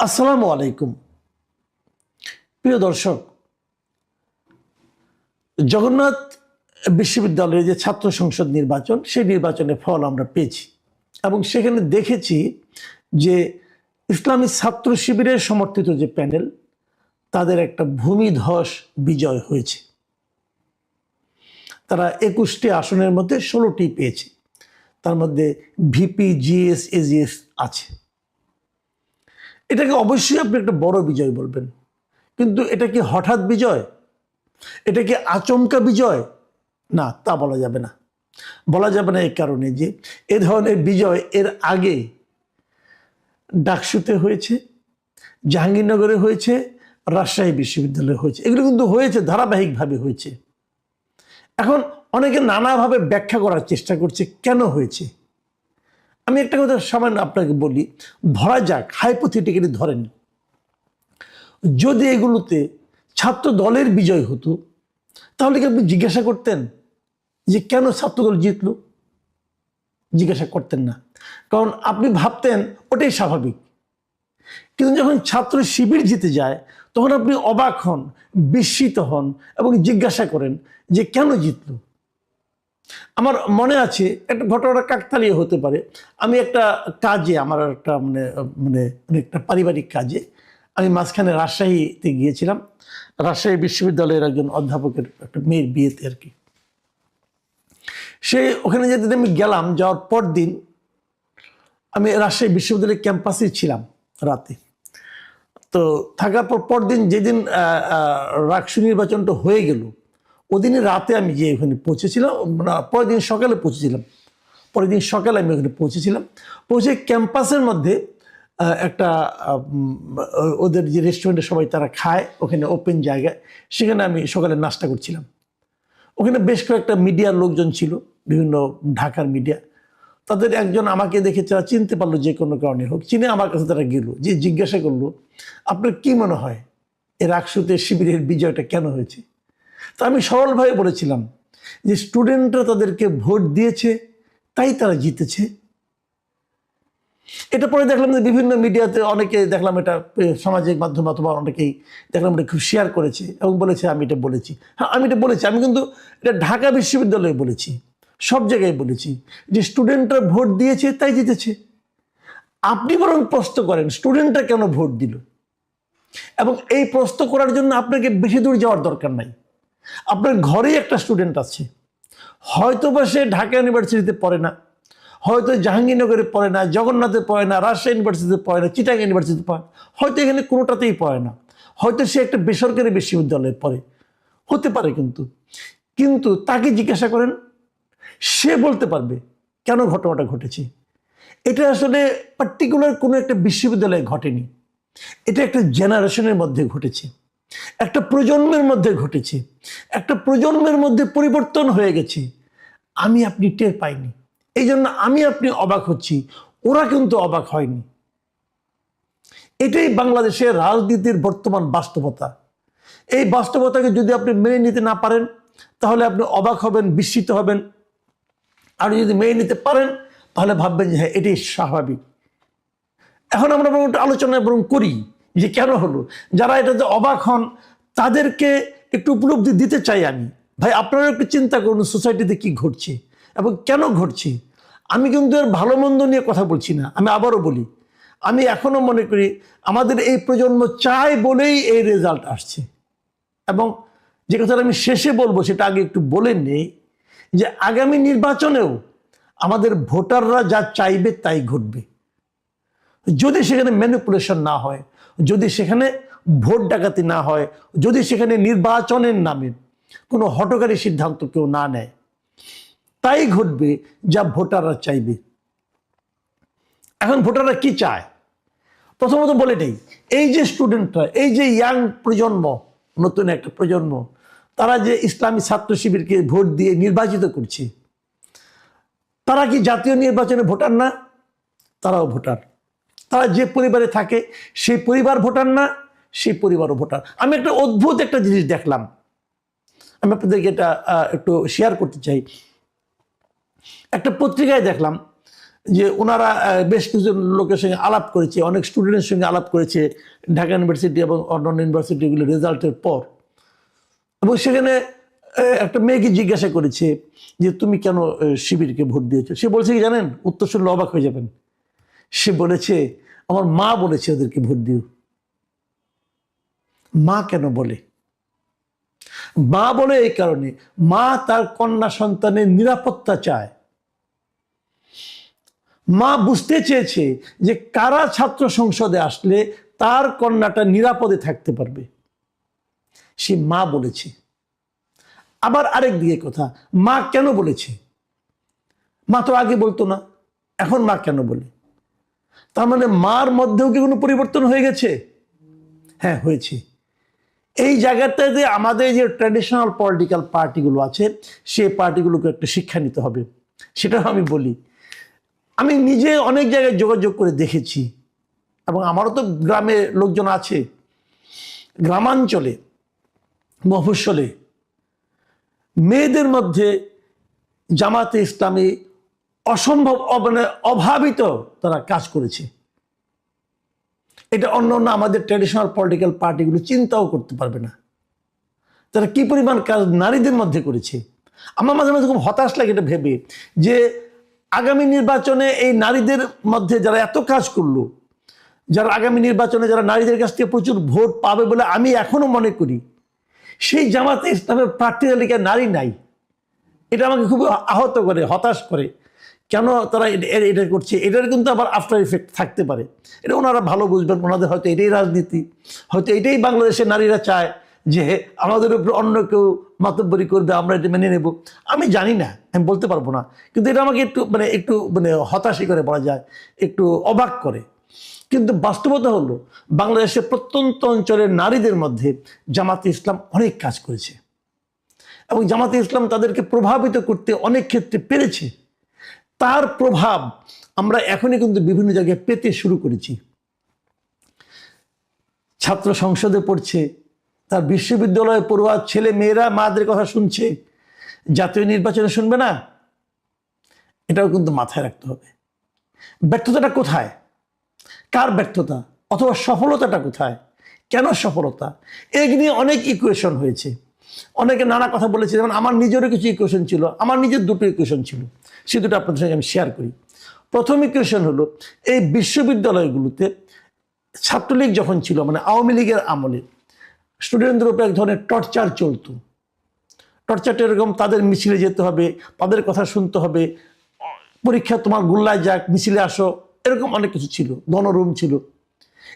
আসসালামু আলাইকুম প্রিয় দর্শক, জগন্নাথ বিশ্ববিদ্যালয়ের যে ছাত্র সংসদ নির্বাচন, সেই নির্বাচনের ফল আমরা পেয়েছি এবং সেখানে দেখেছি যে ইসলামী ছাত্র শিবিরের সমর্থিত যে প্যানেল, তাদের একটা ভূমিধস বিজয় হয়েছে। তারা 21টি আসনের মধ্যে 16টি পেয়েছে। তার মধ্যে ভিপি, জিএস, এজিএস আছে। এটাকে অবশ্যই আপনি একটা বড় বিজয় বলবেন, কিন্তু এটা কি হঠাৎ বিজয়? এটা কি আচমকা বিজয়? না, তা বলা যাবে না। বলা যাবে না এই কারণে যে এ ধরনের বিজয় এর আগে ডাকসুতে হয়েছে, জাহাঙ্গীরনগরে হয়েছে, রাজশাহী বিশ্ববিদ্যালয়ে হয়েছে। এগুলো কিন্তু হয়েছে, ধারাবাহিকভাবে হয়েছে। এখন অনেকে নানাভাবে ব্যাখ্যা করার চেষ্টা করছে কেন হয়েছে। আমি একটা কথা সামান্য আপনাকে বলি, ধরা যাক, হাইপোথেটিক্যালি ধরেন, যদি এগুলোতে ছাত্র দলের বিজয় হতো, তাহলে কি আপনি জিজ্ঞাসা করতেন যে কেন ছাত্রদল জিতল? জিজ্ঞাসা করতেন না, কারণ আপনি ভাবতেন ওটাই স্বাভাবিক। কিন্তু যখন ছাত্র শিবির জিতে যায়, তখন আপনি অবাক হন, বিস্মিত হন এবং জিজ্ঞাসা করেন যে কেন জিতল। আমার মনে আছে একটা ঘটনা, কাকতালীয় হতে পারে। আমি একটা কাজে, আমার একটা মানে একটা পারিবারিক কাজে আমি মাঝখানে রাজশাহীতে গিয়েছিলাম। রাজশাহী বিশ্ববিদ্যালয়ের একজন অধ্যাপকের একটা মেয়ের বিয়েতে আর কি। সে ওখানে যেদিন আমি গেলাম, যাওয়ার পর দিন আমি রাজশাহী বিশ্ববিদ্যালয়ের ক্যাম্পাসে ছিলাম রাতে। তো থাকার পর পরদিন যেদিন রাকসু নির্বাচনটা হয়ে গেল, ওদিনই রাতে আমি গিয়ে ওখানে পৌঁছেছিলাম। পরের দিন সকালে পৌঁছেছিলাম। পরের দিন সকালে আমি ওখানে পৌঁছেছিলাম। পৌঁছে ক্যাম্পাসের মধ্যে একটা ওদের যে রেস্টুরেন্টে সবাই তারা খায়, ওখানে ওপেন জায়গায়, সেখানে আমি সকালে নাস্তা করছিলাম। ওখানে বেশ কয়েকটা মিডিয়ার লোকজন ছিল, বিভিন্ন ঢাকার মিডিয়া। তাদের একজন আমাকে দেখে তারা চিনতে পারলো, যে কোনো কারণে হোক, চিনে আমার কাছে তারা গেল, যে জিজ্ঞাসা করলো, আপনার কি মনে হয় এর রাকসুতে শিবিরের বিজয়টা কেন হয়েছে? তা আমি সরলভাবে বলেছিলাম যে স্টুডেন্টরা তাদেরকে ভোট দিয়েছে, তাই তারা জিতেছে। এটা পরে দেখলাম যে বিভিন্ন মিডিয়াতে অনেকে দেখলাম, এটা সামাজিক মাধ্যমে অথবা অনেকেই দেখলাম এটা খুব শেয়ার করেছে এবং বলেছে আমি এটা বলেছি। হ্যাঁ, আমি এটা বলেছি। আমি কিন্তু এটা ঢাকা বিশ্ববিদ্যালয়ে বলেছি, সব জায়গায় বলেছি যে স্টুডেন্টরা ভোট দিয়েছে তাই জিতেছে। আপনি বরং প্রশ্ন করেন স্টুডেন্টরা কেন ভোট দিল, এবং এই প্রশ্ন করার জন্য আপনাকে বেশি দূর যাওয়ার দরকার নাই। আপনার ঘরেই একটা স্টুডেন্ট আছে, হয়তো বা সে ঢাকা ইউনিভার্সিটিতে পড়ে না, হয়তো জাহাঙ্গীরনগরে পড়ে না, জগন্নাথে পড়ে না, রাজশাহী ইউনিভার্সিটিতে পড়ে না, চিটাগাং ইউনিভার্সিটিতে পড়ে, হয়তো এখানে কোনোটাতেই পড়ে না, হয়তো সে একটা বেসরকারি বিশ্ববিদ্যালয়ে পড়ে, হতে পারে। কিন্তু তাকে জিজ্ঞাসা করেন, সে বলতে পারবে কেন ঘটনাটা ঘটেছে। এটা আসলে পার্টিকুলার কোনো একটা বিশ্ববিদ্যালয়ে ঘটেনি, এটা একটা জেনারেশনের মধ্যে ঘটেছে, একটা প্রজন্মের মধ্যে ঘটেছে, একটা প্রজন্মের মধ্যে পরিবর্তন হয়ে গেছে। আমি আপনি টের পাইনি, এই জন্য আমি আপনি অবাক হচ্ছি, ওরা কিন্তু অবাক হয়নি। এটাই বাংলাদেশের রাজনীতির বর্তমান বাস্তবতা। এই বাস্তবতাকে যদি আপনি মেনে নিতে না পারেন, তাহলে আপনি অবাক হবেন, বিস্মিত হবেন। আর যদি মেনে নিতে পারেন, তাহলে ভাববেন যে হ্যাঁ, এটাই স্বাভাবিক। এখন আমরা আলোচনা বরং করি যে কেন হলো। যারা এটাতে অবাক হন, তাদেরকে একটু উপলব্ধি দিতে চাই আমি। ভাই, আপনারা একটু চিন্তা করুন সোসাইটিতে কি ঘটছে এবং কেন ঘটছে। আমি কিন্তু এর ভালো মন্দ নিয়ে কথা বলছি না। আমি আবারও বলি, আমি এখনো মনে করি আমাদের এই প্রজন্ম চায় বলেই এই রেজাল্ট আসছে। এবং যে কথাটা আমি শেষে বলবো, সেটা আগে একটু বলে নেই, যে আগামী নির্বাচনেও আমাদের ভোটাররা যা চাইবে তাই ঘটবে, যদি সেখানে ম্যানিপুলেশন না হয়, যদি সেখানে ভোট ডাকাতি না হয়, যদি সেখানে নির্বাচনের নামে কোনো হঠকারী সিদ্ধান্ত কেউ না নেয়। তাই ঘটবে যা ভোটাররা চাইবে। এখন ভোটাররা কি চায়, প্রথমত বলে নেই, এই যে স্টুডেন্টরা, এই যে ইয়াং প্রজন্ম, নতুন একটা প্রজন্ম, তারা যে ইসলামী ছাত্র শিবিরকে ভোট দিয়ে নির্বাচিত করছে, তারা কি জাতীয় নির্বাচনে ভোটার না? তারাও ভোটার। তারা যে পরিবারে থাকে সেই পরিবার ভোটার না? সেই পরিবারও ভোটার। আমি একটা অদ্ভুত একটা জিনিস দেখলাম, আমি আপনাদেরকে এটা একটু শেয়ার করতে চাই। একটা পত্রিকায় দেখলাম যে ওনারা বেশ কিছু লোকের সঙ্গে আলাপ করেছে, অনেক স্টুডেন্টের সঙ্গে আলাপ করেছে ঢাকা ইউনিভার্সিটি এবং অন্যান্য ইউনিভার্সিটিগুলো রেজাল্টের পর, এবং সেখানে একটা মেয়েকে জিজ্ঞাসা করেছে যে তুমি কেন শিবিরকে ভোট দিয়েছো। সে বলছে কি জানেন, উত্তর শুনলে অবাক হয়ে যাবেন। সে বলেছে আমার মা বলেছে ওদেরকে ভোট দিও। মা কেন বলে? মা বলে এই কারণে, মা তার কন্যা সন্তানের নিরাপত্তা চায়। মা বুঝতে চেয়েছে যে কারা ছাত্র সংসদে আসলে তার কন্যাটা নিরাপদে থাকতে পারবে, সে মা বলেছে। আবার আরেক দিকে কথা, মা কেন বলেছে? মা তো আগে বলতো না, এখন মা কেন বলে? তার মানে মার মধ্যেও কি কোনো পরিবর্তন হয়ে গেছে? হ্যাঁ, হয়েছে। এই জায়গাটাতে আমাদের যে ট্র্যাডিশনাল পলিটিক্যাল পার্টিগুলো আছে, সেই পার্টিগুলোকে একটা শিক্ষা নিতে হবে। সেটাও আমি বলি, আমি নিজে অনেক জায়গায় যোগাযোগ করে দেখেছি, এবং আমারও তো গ্রামে লোকজন আছে। গ্রামাঞ্চলে, মফস্বলে মেয়েদের মধ্যে জামাতে ইসলামী অসম্ভব মানে অভাবিত তারা কাজ করেছে। এটা অন্য অন্য আমাদের ট্র্যাডিশনাল পলিটিক্যাল পার্টিগুলো চিন্তাও করতে পারবে না, তারা কি পরিমাণ কাজ নারীদের মধ্যে করেছে। আমার মাঝে মাঝে খুব হতাশ লাগে এটা ভেবে যে আগামী নির্বাচনে এই নারীদের মধ্যে যারা এত কাজ করলো, যারা আগামী নির্বাচনে যারা নারীদের কাছ থেকে প্রচুর ভোট পাবে বলে আমি এখনো মনে করি, সেই জামাতে ইসলামের প্রার্থী তালিকায় নারী নাই। এটা আমাকে খুব আহত করে, হতাশ করে। কেন তারা এটা করছে? এটার কিন্তু আবার আফটার ইফেক্ট থাকতে পারে। এটা ওনারা ভালো বুঝবেন, ওনাদের হয়তো এটাই রাজনীতি, হয়তো এটাই বাংলাদেশের নারীরা চায় যে আমাদের উপর অন্য কেউ মাতব্বরি করবে, আমরা এটা মেনে নেব। আমি জানি না, আমি বলতে পারবো না, কিন্তু এটা আমাকে একটু হতাশই করে বলা যায়, একটু অবাক করে। কিন্তু বাস্তবতা হলো বাংলাদেশের প্রত্যন্ত অঞ্চলের নারীদের মধ্যে জামাতে ইসলাম অনেক কাজ করেছে, এবং জামাতে ইসলাম তাদেরকে প্রভাবিত করতে অনেক ক্ষেত্রে পেরেছে। তার প্রভাব আমরা এখনই কিন্তু বিভিন্ন জায়গায় পেতে শুরু করেছি। ছাত্র সংসদে পড়ছে, তার বিশ্ববিদ্যালয়ে পড়ুয়া ছেলে মেয়েরা মাদের কথা শুনছে, জাতীয় নির্বাচনে শুনবে না? এটাও কিন্তু মাথায় রাখতে হবে। ব্যর্থতাটা কোথায়? কার ব্যর্থতা? অথবা সফলতাটা কোথায়? কেন সফলতা? এই নিয়ে অনেক ইকুয়েশন হয়েছে, অনেকে নানা কথা বলেছে। যেমন আমার নিজেরও কিছু ইকুয়েশন ছিল, আমার নিজের দুটো ইকুয়েশন ছিল, সে দুটো আপনাদের সঙ্গে আমি শেয়ার করি। প্রথম ইকুয়েশন হলো, এই বিশ্ববিদ্যালয়গুলোতে ছাত্রলীগ যখন ছিল, মানে আওয়ামী লীগের আমলে স্টুডেন্টদের উপর এক ধরনের টর্চার চলতো। টর্চারটা এরকম, তাদের মিছিলে যেতে হবে, তাদের কথা শুনতে হবে, পরীক্ষা তোমার গোল্লায় যাক, মিছিলে আসো, এরকম অনেক কিছু ছিল, গণরুম ছিল।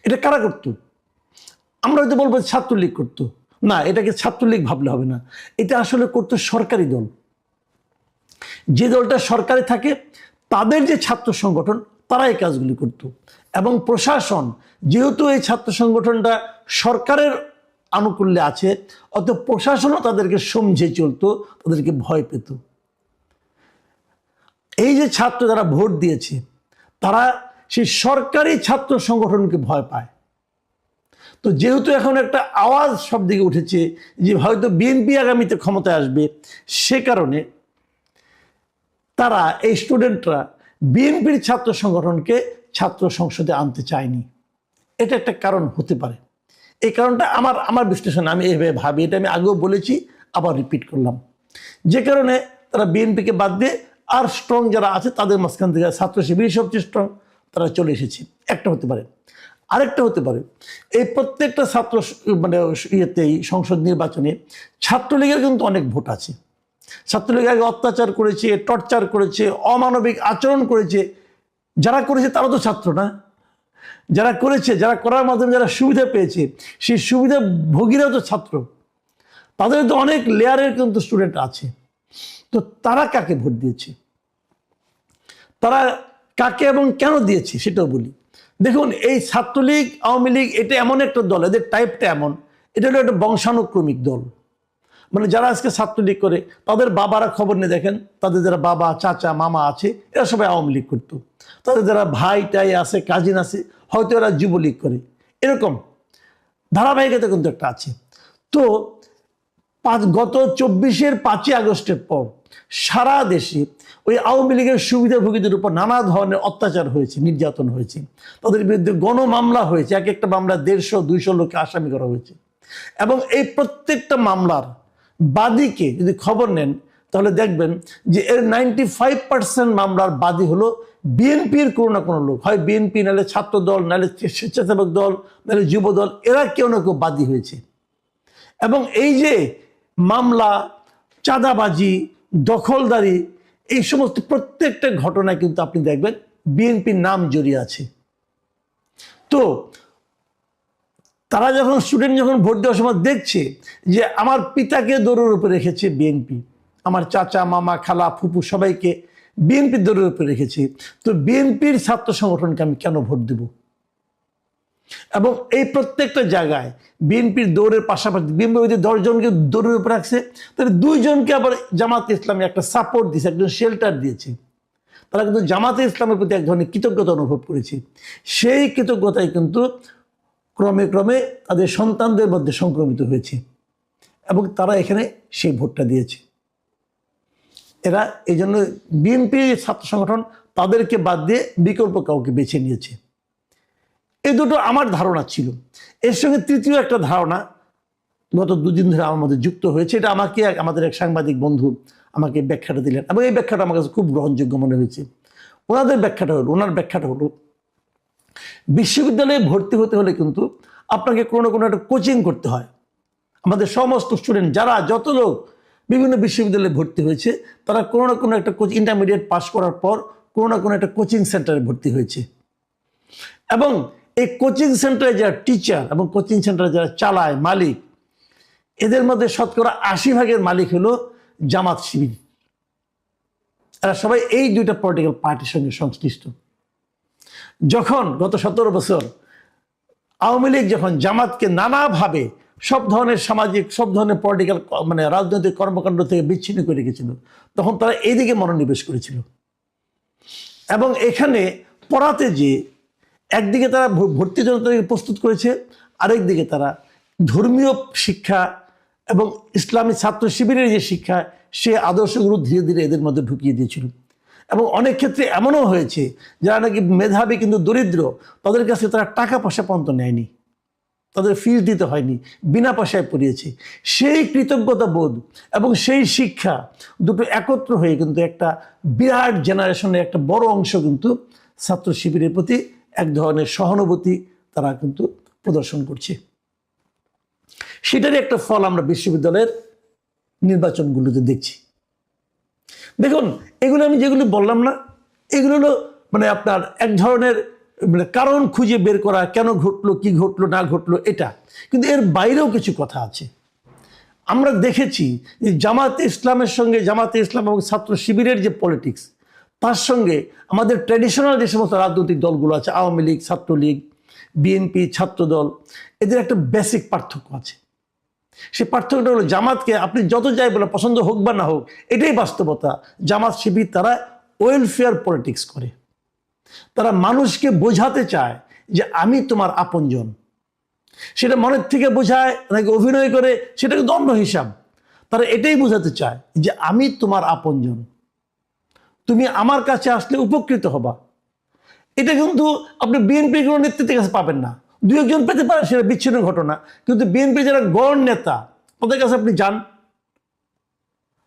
এটা কারা করতো? আমরা হয়তো বলবো ছাত্রলীগ করতো, না, এটাকে ছাত্রলীগ ভাবলে হবে না, এটা আসলে করতো সরকারি দল। যে দলটা সরকারে থাকে তাদের যে ছাত্র সংগঠন, তারা এই কাজগুলি করত। এবং প্রশাসন, যেহেতু এই ছাত্র সংগঠনটা সরকারের আনুকূল্যে আছে, অত প্রশাসনও তাদেরকে সমঝে চলতো, তাদেরকে ভয় পেত। এই যে ছাত্র যারা ভোট দিয়েছে, তারা সেই সরকারি ছাত্র সংগঠনকে ভয় পায়। তো যেহেতু এখন একটা আওয়াজ সব দিকে উঠেছে যে হয়তো বিএনপি আগামীতে ক্ষমতায় আসবে, সে কারণে তারা, এই স্টুডেন্টরা বিএনপির ছাত্র সংগঠনকে ছাত্র সংসদে আনতে চায়নি। এটা একটা কারণ হতে পারে। এই কারণটা আমার বিশ্লেষণ, আমি এইভাবে ভাবি, এটা আমি আগেও বলেছি, আবার রিপিট করলাম। যে কারণে তারা বিএনপিকে বাদ দিয়ে আর স্ট্রং যারা আছে তাদের মাঝখান থেকে ছাত্র শিবির সবচেয়ে স্ট্রং, তারা চলে এসেছে। একটা হতে পারে। আরেকটা হতে পারে, এই প্রত্যেকটা ছাত্র ইয়েতেই সংসদ নির্বাচনে ছাত্রলীগের কিন্তু অনেক ভোট আছে। ছাত্রলীগ আগে অত্যাচার করেছে, টর্চার করেছে, অমানবিক আচরণ করেছে। যারা করেছে তারা তো ছাত্র না, যারা করেছে, যারা করার মাধ্যমে যারা সুবিধা পেয়েছে, সেই সুবিধা ভোগীরাও তো ছাত্র। তাদের তো অনেক লেয়ারের কিন্তু স্টুডেন্ট আছে। তো তারা কাকে ভোট দিয়েছে, তারা কাকে এবং কেন দিয়েছে সেটাও বলি। দেখুন, এই ছাত্রলীগ, আওয়ামী লীগ, এটা এমন একটা দল, এদের টাইপটা এমন, এটা হলো একটা বংশানুক্রমিক দল। মানে যারা আজকে ছাত্রলীগ করে তাদের বাবারা খবর নিয়ে দেখেন, তাদের যারা বাবা, চাচা, মামা আছে, এরা সবাই আওয়ামী লীগ করতো। তাদের যারা ভাই টাই আছে, কাজিন আছে, হয়তো এরা যুবলীগ করে। এরকম ধারাবাহিকতা কিন্তু একটা আছে। তো গত 24-এর 5ই আগস্টের পর সারা দেশে ওই আওয়ামী লীগের সুবিধাভোগীদের উপর নানা ধরনের অত্যাচার হয়েছে, নির্যাতন হয়েছে, তাদের বিরুদ্ধে গণমামলা হয়েছে, এক একটা মামলা 150-200 লোককে আসামি করা হয়েছে। এবং এই প্রত্যেকটা মামলার বাদীকে যদি খবর নেন তাহলে দেখবেন যে এর 95% মামলার বাদী হলো বিএনপির কোনো না কোনো লোক, হয় বিএনপি, নাহলে ছাত্র দল, নাহলে স্বেচ্ছাসেবক দল, নাহলে যুব দল, এরা কেউ না কেউ বাদী হয়েছে। এবং এই যে মামলা, চাঁদাবাজি, দখলদারি, এই সমস্ত প্রত্যেকটা ঘটনায় কিন্তু আপনি দেখবেন বিএনপির নাম জড়িয়ে আছে। তো তারা যখন স্টুডেন্ট যখন ভোট দেওয়ার সময় দেখছে যে আমার পিতাকে দৌড়ের উপরে রেখেছে বিএনপি, আমার চাচা, মামা, খালা, ফুপু সবাইকে বিএনপির দৌড়ের উপরে রেখেছে, তো বিএনপির ছাত্র সংগঠনকে আমি কেন ভোট দেব? এবং এই প্রত্যেকটা জায়গায় বিএনপির দৌড়ের পাশাপাশি বিএনপি 10 জনকে দৌড়ের উপরে রাখছে, তাহলে 2 জনকে আবার জামাতে ইসলামী একটা সাপোর্ট দিয়েছে, একজন শেল্টার দিয়েছে। তারা কিন্তু জামাতে ইসলামের প্রতি এক ধরনের কৃতজ্ঞতা অনুভব করেছে। সেই কৃতজ্ঞতায় কিন্তু ক্রমে ক্রমে তাদের সন্তানদের মধ্যে সংক্রমিত হয়েছে এবং তারা এখানে সেই ভোটটা দিয়েছে। এরা এই জন্য বিএনপি ছাত্র সংগঠন তাদেরকে বাদ দিয়ে বিকল্প কাউকে বেছে নিয়েছে। এই দুটো আমার ধারণা ছিল। এর সঙ্গে তৃতীয় একটা ধারণা গত 2 দিন ধরে আমার মধ্যে যুক্ত হয়েছে। এটা আমাকে আমাদের এক সাংবাদিক বন্ধু আমাকে ব্যাখ্যাটা দিলেন এবং এই ব্যাখ্যাটা আমার কাছে খুব গ্রহণযোগ্য মনে হয়েছে। ওনার ব্যাখ্যাটা হলো বিশ্ববিদ্যালয়ে ভর্তি হতে হলে কিন্তু আপনাকে কোনো না কোনো একটা কোচিং করতে হয়। আমাদের সমস্ত স্টুডেন্ট যারা যত লোক বিভিন্ন বিশ্ববিদ্যালয়ে ভর্তি হয়েছে তারা কোনো না কোনো একটা ইন্টারমিডিয়েট পাস করার পর কোনো না কোনো একটা কোচিং সেন্টারে ভর্তি হয়েছে। এবং এই কোচিং সেন্টারে যারা টিচার এবং কোচিং সেন্টারে যারা চালায় মালিক, এদের মধ্যে শতকরা 80% মালিক হলো জামাত শিবির। এরা সবাই এই 2টা পলিটিক্যাল পার্টির সঙ্গে সংশ্লিষ্ট। যখন গত 17 বছর আওয়ামী লীগ যখন জামাতকে নানাভাবে সব ধরনের সামাজিক, সব ধরনের পলিটিক্যাল রাজনৈতিক কর্মকাণ্ড থেকে বিচ্ছিন্ন করে রেখেছিল, তখন তারা এইদিকে মনোনিবেশ করেছিল। এবং এখানে পড়াতে যে একদিকে তারা ভর্তি জনতাকে প্রস্তুত করেছে, আরেকদিকে তারা ধর্মীয় শিক্ষা এবং ইসলামী ছাত্র শিবিরের যে শিক্ষা, সে আদর্শগুলো ধীরে ধীরে এদের মধ্যে ঢুকিয়ে দিয়েছিল। এবং অনেক ক্ষেত্রে এমনও হয়েছে যারা নাকি মেধাবী কিন্তু দরিদ্র, তাদের কাছে তারা টাকা পয়সা পর্যন্ত নেয়নি, তাদের ফিস দিতে হয়নি, বিনা পয়সায় পড়িয়েছে। সেই কৃতজ্ঞতা বোধ এবং সেই শিক্ষা দুটো একত্র হয়ে কিন্তু একটা বিরাট জেনারেশনের একটা বড় অংশ কিন্তু ছাত্র শিবিরের প্রতি এক ধরনের সহানুভূতি তারা কিন্তু প্রদর্শন করছে। সেটারই একটা ফল আমরা বিশ্ববিদ্যালয়ের নির্বাচনগুলোতে দেখছি। দেখুন, এগুলো আমি যেগুলো বললাম না, এগুলো হলো আপনার এক ধরনের কারণ খুঁজে বের করা, কেন ঘটলো, কি ঘটলো না ঘটলো, এটা। কিন্তু এর বাইরেও কিছু কথা আছে। আমরা দেখেছি যে জামাতে ইসলামের সঙ্গে, জামাতে ইসলাম এবং ছাত্র শিবিরের যে পলিটিক্স, তার সঙ্গে আমাদের ট্র্যাডিশনাল যে সমস্ত রাজনৈতিক দলগুলো আছে, আওয়ামী লীগ, ছাত্রলীগ, বিএনপি, ছাত্রদল, এদের একটা বেসিক পার্থক্য আছে। সে পার্থক্যটা হলো জামাতকে আপনি যত যাই বলে, পছন্দ হোক বা না হোক, এটাই বাস্তবতা, জামাত শিবির তারা ওয়েলফেয়ার পলিটিক্স করে। তারা মানুষকে বোঝাতে চায় যে আমি তোমার আপনজন। সেটা মনের থেকে বোঝায় নাকি অভিনয় করে, সেটা কিন্তু অন্য হিসাব। তারা এটাই বোঝাতে চায় যে আমি তোমার আপনজন, তুমি আমার কাছে আসলে উপকৃত হবা। এটা কিন্তু আপনি বিএনপির কোনো নেতৃত্বের কাছে পাবেন না। 2-1 জন পেতে পারে, সেটা বিচ্ছিন্ন ঘটনা। কিন্তু বিএনপি যারা গড় নেতা, তাদের কাছে আপনি যান,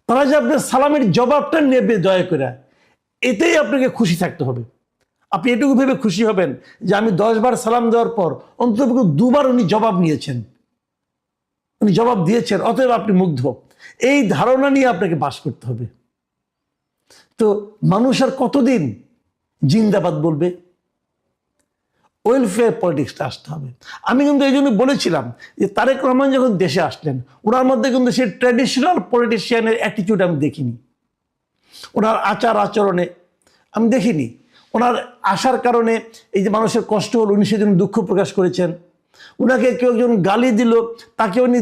তারা যে আপনার সালামের জবাবটা নেবে দয়া করে, এতেই আপনাকে খুশি থাকতে হবে। আপনি এটুকু ভেবে খুশি হবেন যে আমি 10 বার সালাম দেওয়ার পর অন্তত 2 বার উনি জবাব নিয়েছেন, উনি জবাব দিয়েছেন, অতএব আপনি মুগ্ধ। এই ধারণা নিয়ে আপনাকে বাস করতে হবে। তো মানুষ আর কতদিন জিন্দাবাদ বলবে? ওয়েলফেয়ার পলিটিক্সটা আসতে হবে। আমি কিন্তু এই জন্য বলেছিলাম যে তারেক রহমান যখন দেশে আসলেন, ওনার মধ্যে কিন্তু সেই ট্র্যাডিশনাল পলিটিশিয়ানের অ্যাটিটিউড আমি দেখিনি। ওনার আচার আচরণে আমি দেখিনি। ওনার আসার কারণে এই যে মানুষের কষ্ট হল, উনি সেজন্য দুঃখ প্রকাশ করেছেন। ওনাকে কেউ একজন গালি দিল, তাকে উনি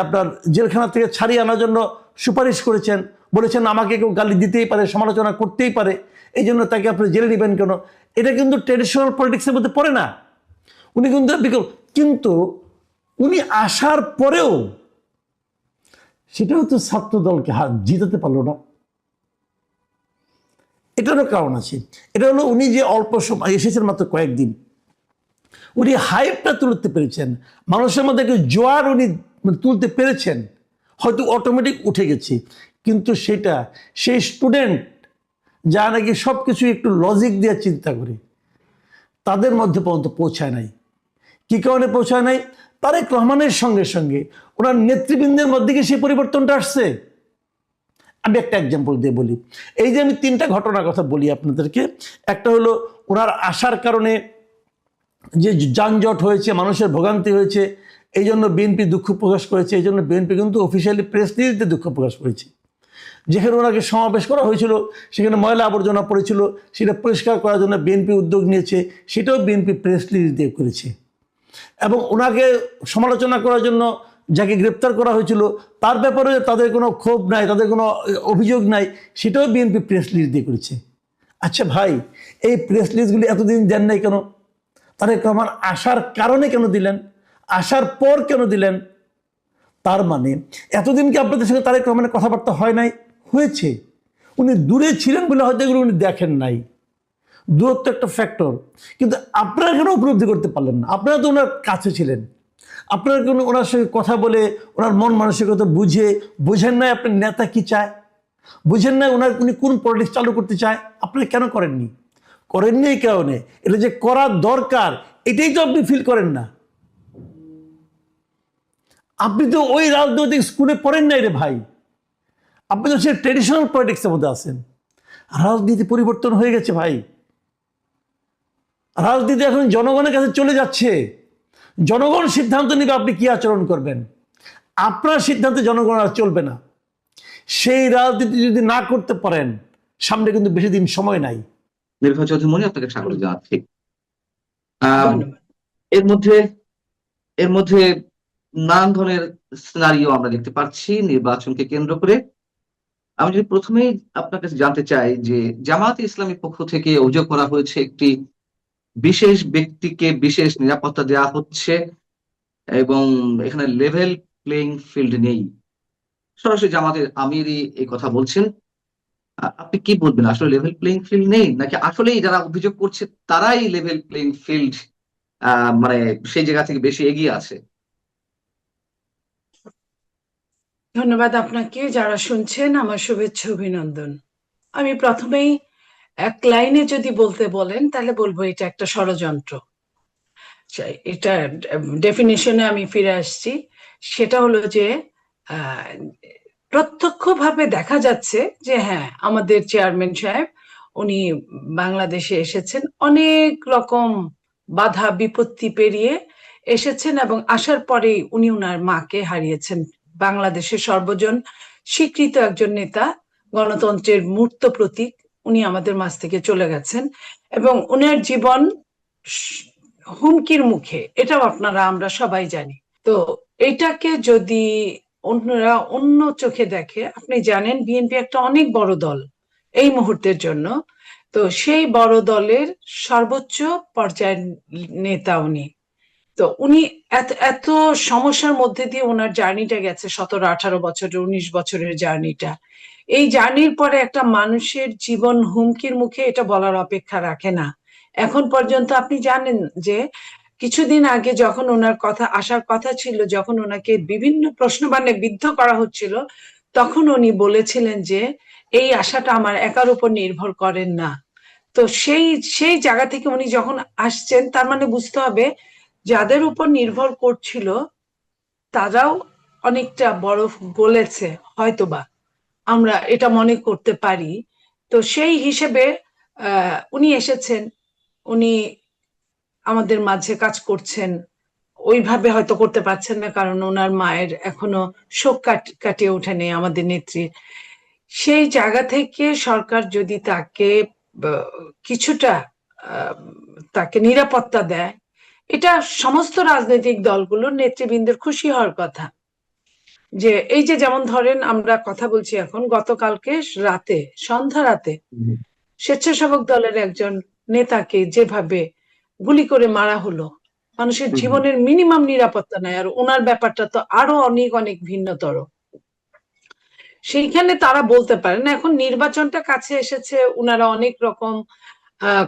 আপনার জেলখানা থেকে ছাড়িয়ে আনার জন্য সুপারিশ করেছেন, বলেছেন আমাকে কেউ গালি দিতেই পারে, সমালোচনা করতেই পারে, এই জন্য তাকে আপনি জেলে নেবেন কেন? এটা কিন্তু ট্র্যাডিশনাল পলিটিক্সের মধ্যে পড়ে না। উনি কিন্তু উনি আসার পরেও সেটাও তো ছাত্র দলকে জিতাতে পারলো না। এটারও কারণ আছে। এটা হলো উনি যে অল্প সময় এসেছেন, মাত্র কয়েকদিন, উনি হাইপটা তুলতে পেরেছেন, মানুষের মধ্যে একটু জোয়ার উনি তুলতে পেরেছেন, হয়তো অটোমেটিক উঠে গেছে। কিন্তু সেটা সেই স্টুডেন্ট যা নাকি সব কিছু একটু লজিক দিয়ে চিন্তা করে, তাদের মধ্যে পর্যন্ত পৌঁছায় নাই। কি কারণে পৌঁছায় নাই? তারেক রহমানের সঙ্গে সঙ্গে ওনার নেতৃবৃন্দের মধ্যে কি সেই পরিবর্তনটা আসছে? আমি একটা এক্সাম্পল দিয়ে বলি। এই যে আমি 3টা ঘটনার কথা বলি আপনাদেরকে। একটা হলো ওনার আসার কারণে যে যানজট হয়েছে, মানুষের ভোগান্তি হয়েছে, এই জন্য বিএনপি দুঃখ প্রকাশ করেছে। এই জন্য বিএনপি কিন্তু অফিসিয়ালি প্রেস রিলিজে দুঃখ প্রকাশ করেছে। যেখানে ওনাকে সমাবেশ করা হয়েছিল সেখানে ময়লা আবর্জনা পড়েছিল, সেটা পরিষ্কার করার জন্য বিএনপি উদ্যোগ নিয়েছে, সেটাও বিএনপি প্রেস রিলিজ দিয়ে করেছে। এবং ওনাকে সমালোচনা করার জন্য যাকে গ্রেপ্তার করা হয়েছিল তার ব্যাপারে তাদের কোনো ক্ষোভ নাই, তাদের কোনো অভিযোগ নাই, সেটাও বিএনপি প্রেস রিলিজ দিয়ে করেছে। আচ্ছা ভাই, এই প্রেস রিলিজগুলি এতদিন দেন নাই কেন? তারেক রহমান আসার কারণে কেন দিলেন? আসার পর কেন দিলেন? তার মানে এতদিন কি আপনাদের সঙ্গে তারেক রহমানের কথাবার্তা হয় নাই? হয়েছে। উনি দূরে ছিলেন বলে হয়তো এগুলো উনি দেখেন নাই। দূরত্ব একটা ফ্যাক্টর, কিন্তু আপনারা কেন উপলব্ধি করতে পারলেন না? আপনারা তো ওনার কাছে ছিলেন, আপনারা কেন ওনার সঙ্গে কথা বলে ওনার মন মানসিকতা বুঝেন নাই আপনার নেতা কি চায়? বুঝেন না উনি কোন পলিটিক্স চালু করতে চায়? আপনারা কেন করেননি? এই কারণে এটা যে করা দরকার এটাই তো আপনি ফিল করেন না। আপনি তো ওই রাজনৈতিক স্কুলে পড়েন নাই রে ভাই, আপনি তো সে ট্রেডিশনাল পলিটিক্সের মধ্যে আছেন। রাজনীতি পরিবর্তন হয়ে গেছে ভাই, রাজনীতি এখন জনগণের কাছে চলে যাচ্ছে। জনগণ সিদ্ধান্ত নেবে আপনি কি আচরণ করবেন। আপনার সিদ্ধান্তে জনগণ আর চলবে না। সেই রাজনীতি যদি না করতে পারেন, সামনে কিন্তু বেশি দিন সময় নাই। নির্ভয় চৌধুরী মনি, আপনাকে স্বাগত জানাচ্ছি। ধন্যবাদ। এর মধ্যে নানান ধরনের সিনারিও আমরা দেখতে পাচ্ছি নির্বাচনকে কেন্দ্র করে। আমি যদি প্রথমেই আপনার কাছে জানতে চাই যে জামায়াতে ইসলামীর পক্ষ থেকে অভিযোগ করা হয়েছে একটি বিশেষ ব্যক্তিকে বিশেষ নিরাপত্তা দেওয়া হচ্ছে এবং এখানে লেভেল প্লেইং ফিল্ড নেই। সরাসরি জামাতের আমিরই এই কথা বলছেন। আপনি কি বলবেন, আসলে লেভেল প্লেইং ফিল্ড নেই নাকি আসলেই যারা অভিযোগ করছে তারাই লেভেল প্লেইং ফিল্ড মানে সেই জায়গা থেকে বেশি এগিয়ে আছে? ধন্যবাদ আপনাকে। যারা শুনছেন আমার শুভেচ্ছা অভিনন্দন। আমি প্রথমেই এক লাইনে যদি বলতে বলেন তাহলে বলবো এটা একটা ষড়যন্ত্র। এটা ডেফিনিশনে আমি ফিরে আসছি। সেটা হলো যে প্রত্যক্ষভাবে দেখা যাচ্ছে যে হ্যাঁ, আমাদের চেয়ারম্যান সাহেব উনি বাংলাদেশে এসেছেন, অনেক রকম বাধা বিপত্তি পেরিয়ে এসেছেন এবং আসার পরেই উনি ওনার মাকে হারিয়েছেন। বাংলাদেশের সর্বজন স্বীকৃত একজন নেতা, গণতন্ত্রের মূর্ত প্রতীক, উনি আমাদের মাঝ থেকে চলে গেছেন এবং ওনার জীবন হুমকির মুখে, এটাও আমরা সবাই জানি। তো এটাকে যদি অন্যরা অন্য চোখে দেখে, আপনি জানেন বিএনপি একটা অনেক বড় দল এই মুহূর্তের জন্য, তো সেই বড় দলের সর্বোচ্চ পর্যায়ের নেতা উনি। তো উনি এত এত সমস্যার মধ্যে দিয়ে ওনার জার্নিটা গেছে, 17-18 বছরের 19 বছরের জার্নিটা। এই জার্নির পরে একটা মানুষের জীবন হুমকির মুখে, এটা বলার অপেক্ষা রাখে না। এখন পর্যন্ত আপনি জানেন যে কিছুদিন আগে যখন ওনার কথা আসার কথা ছিল, যখন ওনাকে বিভিন্ন প্রশ্নবাণে বিদ্ধ করা হচ্ছিল, তখন উনি বলেছিলেন যে এই আশাটা আমার একার উপর নির্ভর করেন না। তো সেই সেই জায়গা থেকে উনি যখন আসছেন, তার মানে বুঝতে হবে যাদের উপর নির্ভর করছিল তারাও অনেকটা বরফ গলেছে হয়তোবা, আমরা এটা মনে করতে পারি। তো সেই হিসেবে উনি এসেছেন, উনি আমাদের মাঝে কাজ করছেন। ওইভাবে হয়তো করতে পারছেন না কারণ ওনার মায়ের এখনো শোক কাটিয়ে ওঠেনি আমাদের নেত্রী। সেই জায়গা থেকে সরকার যদি তাকে কিছুটা তাকে নিরাপত্তা দেয়, এটা সমস্ত রাজনৈতিক দলগুলোর নেতৃবৃন্দের খুশি হওয়ার কথা। যে এই যে যেমন ধরেন আমরা কথা বলছি এখন, গতকালকে রাতে, সন্ধ্যা রাতে স্বেচ্ছাসেবক দলের একজন নেতাকে যেভাবে গুলি করে মারা হলো, মানুষের জীবনের মিনিমাম নিরাপত্তা নাই, আর ওনার ব্যাপারটা তো আরো অনেক অনেক ভিন্নতর। সেইখানে তারা বলতে পারেন। এখন নির্বাচনটা কাছে এসেছে, উনারা অনেক রকম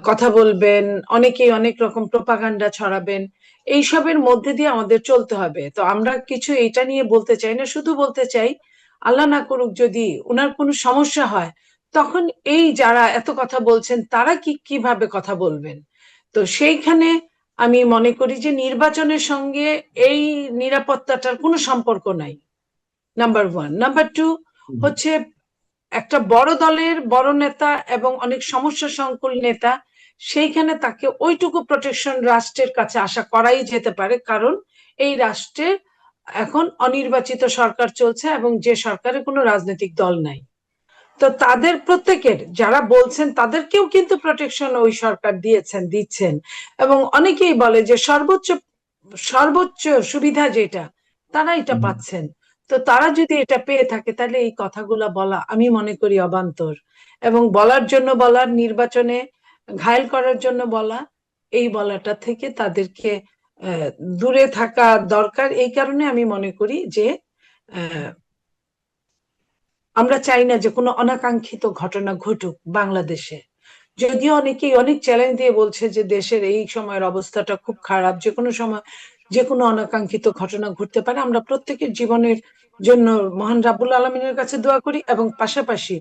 কথা বলবেন, অনেকেই অনেক রকম প্রোপাগান্ডা ছড়াবেন, এইসবের মধ্যে দিয়ে আমাদের চলতে হবে। তো আমরা কিছু এটা নিয়ে বলতে চাই না, শুধু বলতে চাই আল্লাহ না করুক যদি উনার কোনো সমস্যা হয়, তখন এই যারা এত কথা বলছেন তারা কিভাবে কথা বলবেন। তো সেইখানে আমি মনে করি যে নির্বাচনের সঙ্গে এই নিরাপত্তাটার কোনো সম্পর্ক নাই, নাম্বার ওয়ান। নাম্বার টু হচ্ছে একটা বড় দলের বড় নেতা এবং অনেক সমস্যা সংকুল নেতা, সেইখানে তাকে ওইটুকু প্রোটেকশন রাষ্ট্রের কাছে আশা করাই যেতে পারে, কারণ এই রাষ্ট্রের এখন অনির্বাচিত সরকার চলছে এবং যে সরকারে কোনো রাজনৈতিক দল নাই। তো তাদের প্রত্যেকের যারা বলছেন তাদেরকেও কিন্তু প্রোটেকশন ওই সরকার দিচ্ছেন, এবং অনেকেই বলে যে সর্বোচ্চ সর্বোচ্চ সুবিধা যেটা তারা এটা পাচ্ছেন। তো তারা যদি এটা পেয়ে থাকে তাহলে এই কথাগুলা বলা আমি মনে করি অবান্তর, এবং বলার জন্য বলার, নির্বাচনে ঘায়েল করার জন্য বলা, এই বলাটা থেকে তাদেরকে দূরে থাকা দরকার। এই কারণে আমি মনে করি যে আমরা চাই না যে কোনো অনাকাঙ্ক্ষিত ঘটনা ঘটুক বাংলাদেশে। যদিও অনেকেই অনেক চ্যালেঞ্জ দিয়ে বলছে যে দেশের এই সময়ের অবস্থাটা খুব খারাপ, যে কোনো সময় যে কোনো অনাকাঙ্ক্ষিত ঘটনা ঘটতে পারে। আমরা প্রত্যেকের জীবনের জন্য মহান রাব্বুল আলমিনের কাছে দোয়া করি, এবং পাশাপাশি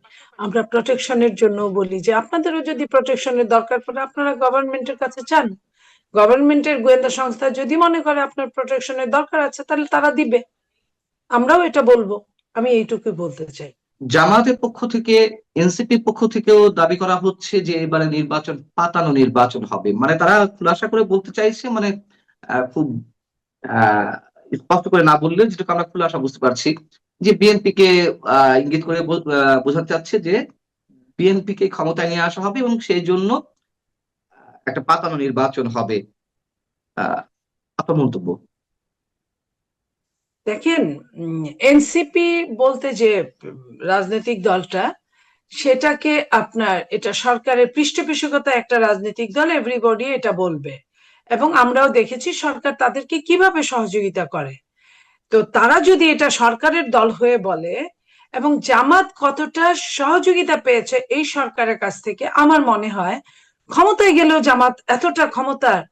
আমরা প্রোটেকশনের জন্য বলি যে আপনাদেরও যদি প্রোটেকশনের দরকার পড়ে আপনারা গভর্নমেন্টের কাছে চান। গভর্নমেন্টের গোয়েন্দা সংস্থা যদি মনে করে আপনার প্রোটেকশনের দরকার আছে তাহলে তারা দিবে, আমরাও এটা বলবো। আমি এইটুকুই বলতে চাই। জামাতের পক্ষ থেকে, এনসিপির পক্ষ থেকেও দাবি করা হচ্ছে যে এবারে নির্বাচন পাতানো নির্বাচন হবে, মানে তারা খুলাসা করে বলতে চাইছে, মানে খুব আহ স্পষ্ট করে না বললে যেটুকু আমরা খুলাসা বুঝতে পারছি, যে বিএনপি কে ইঙ্গিত করে বোঝাতে চাচ্ছে যে বিএনপি কে ক্ষমতায় নিয়ে আসা হবে এবং সেই জন্য একটা পাতানো নির্বাচন হবে। আপনার মন্তব্য? দেখেন, এনসিপি বলতে যে রাজনৈতিক দলটা, সেটাকে আপনার এটা সরকারের পৃষ্ঠপোষকতা একটা রাজনৈতিক দল, এভরিবডি এটা বলবে, এবং আমরাও দেখেছি সরকার তাদেরকে কিভাবে সহযোগিতা করে। তো তারা যদি এটা সরকারের দল হয়ে বলে, এবং জামাত কতটা সহযোগিতা পেয়েছে এই সরকারের কাছ থেকে, আমার মনে হয় ক্ষমতায় গেলেও জামাত এতটা ক্ষমতার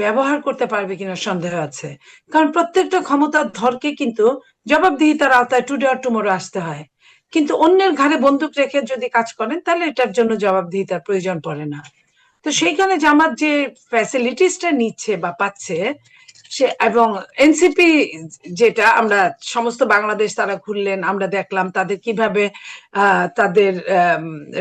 ব্যবহার করতে পারবে কিনা সন্দেহ আছে। কারণ প্রত্যেকটা ক্ষমতার ধরকে কিন্তু জবাবদিহিতার আওতায় টুডে আর টুমোরো আসতে হয়, কিন্তু অন্যের ঘাড়ে বন্দুক রেখে যদি কাজ করেন তাহলে এটার জন্য জবাবদিহিতার প্রয়োজন পড়ে না। তো সেইখানে জামাত যে ফ্যাসিলিটিসটা নিচ্ছে বা পাচ্ছে, সে এবং এনসিপি যেটা আমরা সমস্ত বাংলাদেশ তারা ঘুরলেন, আমরা দেখলাম তাদের কিভাবে তাদের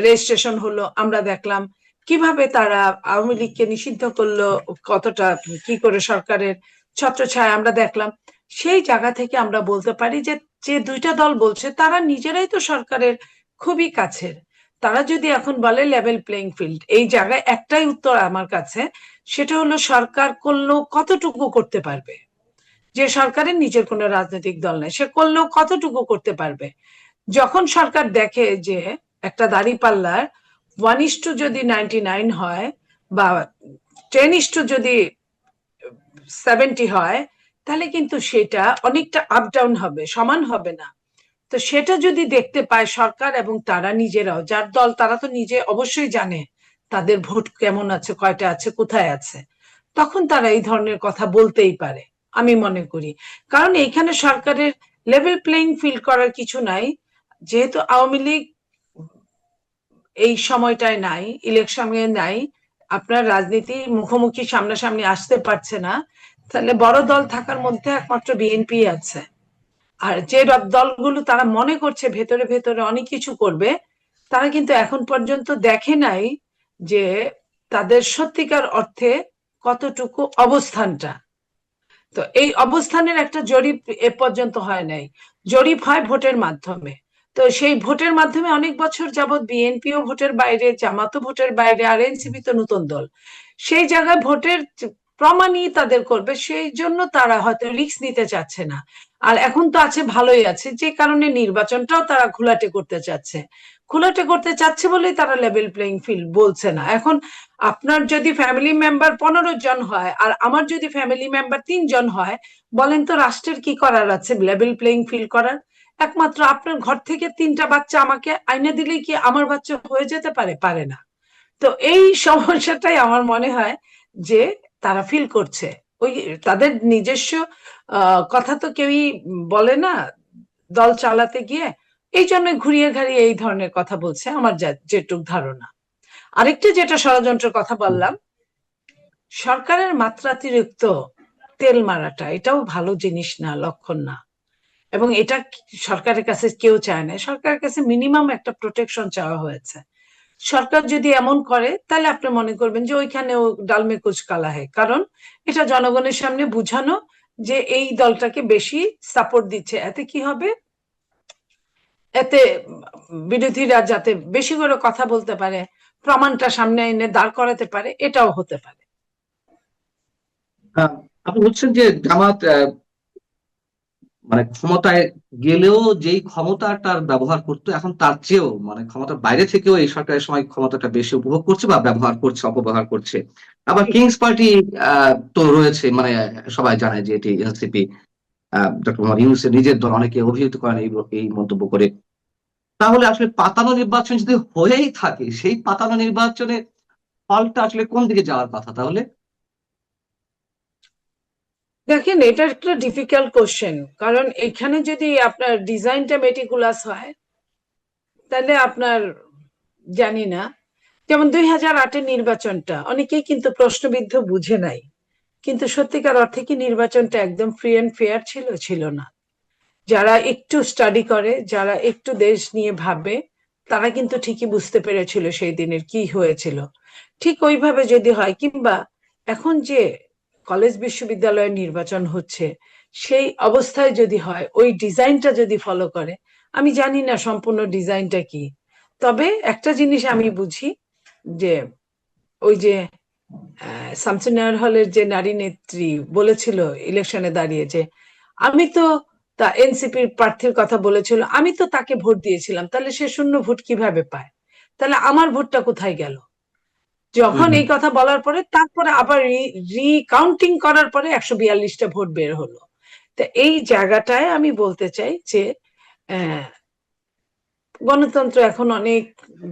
রেজিস্ট্রেশন হলো, আমরা দেখলাম কিভাবে তারা আওয়ামী লীগকে নিষিদ্ধ করলো, কতটা কি করে সরকারের ছত্রছায়া আমরা দেখলাম। সেই জায়গা থেকে আমরা বলতে পারি যে যে দুইটা দল বলছে তারা নিজেরাই তো সরকারের খুবই কাছের। তারা যদি এখন বলে লেভেল প্লেইং ফিল্ড, এই জায়গায় একটাই উত্তর আমার কাছে, সেটা হলো সরকার করলেও কতটুকু করতে পারবে। যে সরকারের নিজের কোনো রাজনৈতিক দল নেই, সে করলেও কতটুকু করতে পারবে। যখন সরকার দেখে যে একটা দাঁড়িপাল্লার 1:, যদি 99 হয় বা 10:, যদি 70 হয়, তাহলে কিন্তু সেটা অনেকটা আপ ডাউন হবে, সমান হবে না। তো সেটা যদি দেখতে পায় সরকার এবং তারা নিজেরাও, যার দল তারা তো নিজে অবশ্যই জানে তাদের ভোট কেমন আছে, কয়টা আছে, কোথায় আছে, তখন তারা এই ধরনের কথা বলতেই পারে আমি মনে করি। কারণ এইখানে সরকারের লেভেল প্লেইং ফিল্ড করার কিছু নাই, যেহেতু আওয়ামী লীগ এই সময়টায় নাই, ইলেকশনে নাই, আপনার রাজনীতি মুখোমুখি সামনাসামনি আসতে পারছে না, তাহলে বড় দল থাকার মধ্যে একমাত্র বিএনপি আছে। আর যে দলগুলো তারা মনে করছে ভেতরে ভেতরে অনেক কিছু করবে, তারা কিন্তু এখন পর্যন্ত দেখে নাই যে তাদের সত্যিকার অর্থে কতটুকু অবস্থানটা। তো এই অবস্থানের একটা জরিপ এ পর্যন্ত হয় নাই। জরিপ হয় ভোটের মাধ্যমে। তো সেই ভোটের মাধ্যমে অনেক বছর যাবৎ বিএনপিও ভোটের বাইরে, জামাতও ভোটের বাইরে, আর এনসিপি তো নতুন দল। সেই জায়গায় ভোটের প্রমাণই তাদের করবে, সেই জন্য তারা হয়তো রিস্ক নিতে চাচ্ছে না। আর এখন তো আছে, ভালোই আছে, যে কারণে নির্বাচনটাও তারা ঘোলাটে করতে চাচ্ছে। ঘোলাটে করতে চাচ্ছে বলেই তারা লেভেল প্লেইং ফিল্ড বলছে না। এখন আপনার যদি ফ্যামিলি মেম্বার 15 জন হয় আর আমার যদি ফ্যামিলি মেম্বার 3 জন হয়, বলেন তো রাষ্ট্রের কি করার আছে লেভেল প্লেইং ফিল্ড করার? একমাত্র আপনার ঘর থেকে 3টা বাচ্চা আমাকে আইনা দিলেই কি আমার বাচ্চা হয়ে যেতে পারে? পারে না। তো এই সমস্যাটাই আমার মনে হয় যে তারা ফিল করছে। ওই তাদের নিজস্ব কথা তো কেউই বলে না দল চালাতে গিয়ে, এই জন্য ঘুরিয়ে ঘাড়িয়ে এই ধরনের কথা বলছে, আমার যেটুক ধারণা। আরেকটা যেটা ষড়যন্ত্রের কথা বললাম, সরকারের মাত্রাতিরিক্ত তেল মারাটা এটাও ভালো জিনিস না, লক্ষণ না। এবং এটা সরকারের কাছে কেউ চায় না। সরকারের কাছে মিনিমাম একটা প্রোটেকশন চাওয়া হয়েছে। সরকার যদি এমন করে তাহলে আপনি মনে করবেন যে ওইখানেও ডালমে কুচ কালা হয়, কারণ এটা জনগণের সামনে বুঝানো যে এই দলটাকে বেশি সাপোর্ট দিচ্ছে। এতে কি হবে? এতে বিরোধীরা যাতে বেশি করে কথা বলতে পারে, প্রমাণটা সামনে এনে দাঁড় করাতে পারে, এটাও হতে পারে। আপনি বলছেন যে জামাত মানে ক্ষমতায় গেলেও যেই ক্ষমতাটার ব্যবহার করতো এখন তার চেয়েও মানে ক্ষমতার বাইরে থেকেও এই সরকারের সময় ক্ষমতাটা বেশি উপভোগ করছে বা ব্যবহার করছে, অপব্যবহার করছে। আবার কিংস পার্টি তো রয়েছে, মানে সবাই জানে যে এটি এনসিপি, ডক্টর মোহাম্মদ ইউনূসের নিজের দল, অনেকে অভিহিত করেন এই মন্তব্য করে। তাহলে আসলে পাতানো নির্বাচন যদি হয়েই থাকে, সেই পাতানো নির্বাচনে ফলটা আসলে কোন দিকে যাওয়ার কথা তাহলে? দেখেন, এটা একটা ডিফিকাল্ট কোশ্চেন, কারণ এখানে যদি আপনার ডিজাইনটা মেটিকুলাস হয় তাহলে আপনার, জানি না, যেমন 2008-এর নির্বাচনটা অনেকেই কিন্তু প্রশ্নবিদ্ধ বুঝে নাই, কিন্তু সত্যিকার অর্থে কি নির্বাচনটা একদম ফ্রি এন্ড ফেয়ার ছিল? ছিল না। যারা একটু স্টাডি করে, যারা একটু দেশ নিয়ে ভাবে, তারা কিন্তু ঠিকই বুঝতে পেরেছিল সেই দিনের কি হয়েছিল। ঠিক ওইভাবে যদি হয়, কিংবা এখন যে কলেজ বিশ্ববিদ্যালয়ের নির্বাচন হচ্ছে সেই অবস্থায় যদি হয়, ওই ডিজাইনটা যদি ফলো করে, আমি জানি না সম্পূর্ণ ডিজাইনটা কি। তবে একটা জিনিস আমি বুঝি যে ওই যে শামসুন্নাহার হলের যে নারী নেত্রী বলেছিল ইলেকশনে দাঁড়িয়ে যে আমি তো, তা এনসিপির প্রার্থীর কথা বলেছিল, আমি তো তাকে ভোট দিয়েছিলাম, তাহলে সে শূন্য ভোট কিভাবে পায়? তাহলে আমার ভোটটা কোথায় গেল? হুম যখন হুম। এই কথা বলার পরে তারপরে আবার রিকাউন্টিং করার পরে 142টা ভোট বের হলো। তো এই জায়গাটায় আমি বলতে চাই যে আহ, গণতন্ত্র এখন অনেক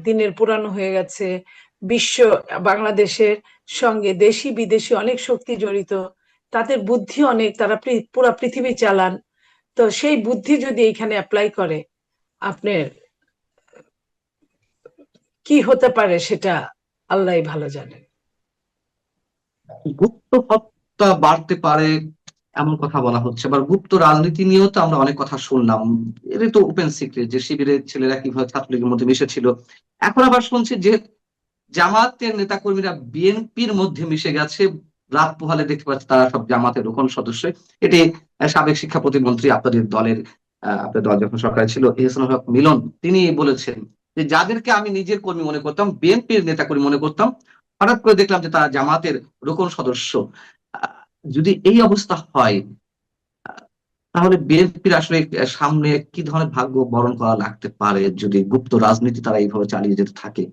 দিনের পুরানো হয়ে গেছে। বিশ্ব, বাংলাদেশের সঙ্গে দেশি বিদেশি অনেক শক্তি জড়িত, তাদের বুদ্ধি অনেক, তারা পুরা পৃথিবী চালান। তো সেই বুদ্ধি যদি এখানে অ্যাপ্লাই করে, আপনার কি হতে পারে সেটা আল্লাহই ভালো জানেন। গুপ্ত হত্যা বাড়তে পারে এমন কথা বলা হচ্ছে, আবার গুপ্ত রাজনীতি নিয়েও তো আমরা অনেক কথা শুনলাম। এটা তো ওপেন সিক্রেট যে শিবিরের ছেলেরা কিভাবে ছাত্রলীগের মধ্যে মিশেছিল। এখন আবার শুনছি যে জামাতের নেতাকর্মীরা বিএনপির মধ্যে মিশে গেছে। রাত পোহালে দেখতে পাচ্ছি তারা সব জামাতের রোকন সদস্য। এটি সাবেক শিক্ষা প্রতিমন্ত্রী আপনাদের দলের, আপনাদের দল যখন সরকারে ছিল, এহসানুল হক মিলন, তিনি বলেছেন যে যাদেরকে আমি নিজের কর্মী মনে করতাম, বিএনপির নেতাকর্মী মনে করতাম, হঠাৎ করে দেখলাম যে তারা জামাতের রোকন সদস্য। আহ, যদি এই অবস্থা হয়, আহ, তাহলে বিএনপির আসলে সামনে কি ধরনের ভাগ্য বরণ করা লাগতে পারে যদি গুপ্ত রাজনীতি তারা এইভাবে চালিয়ে যেতে থাকে?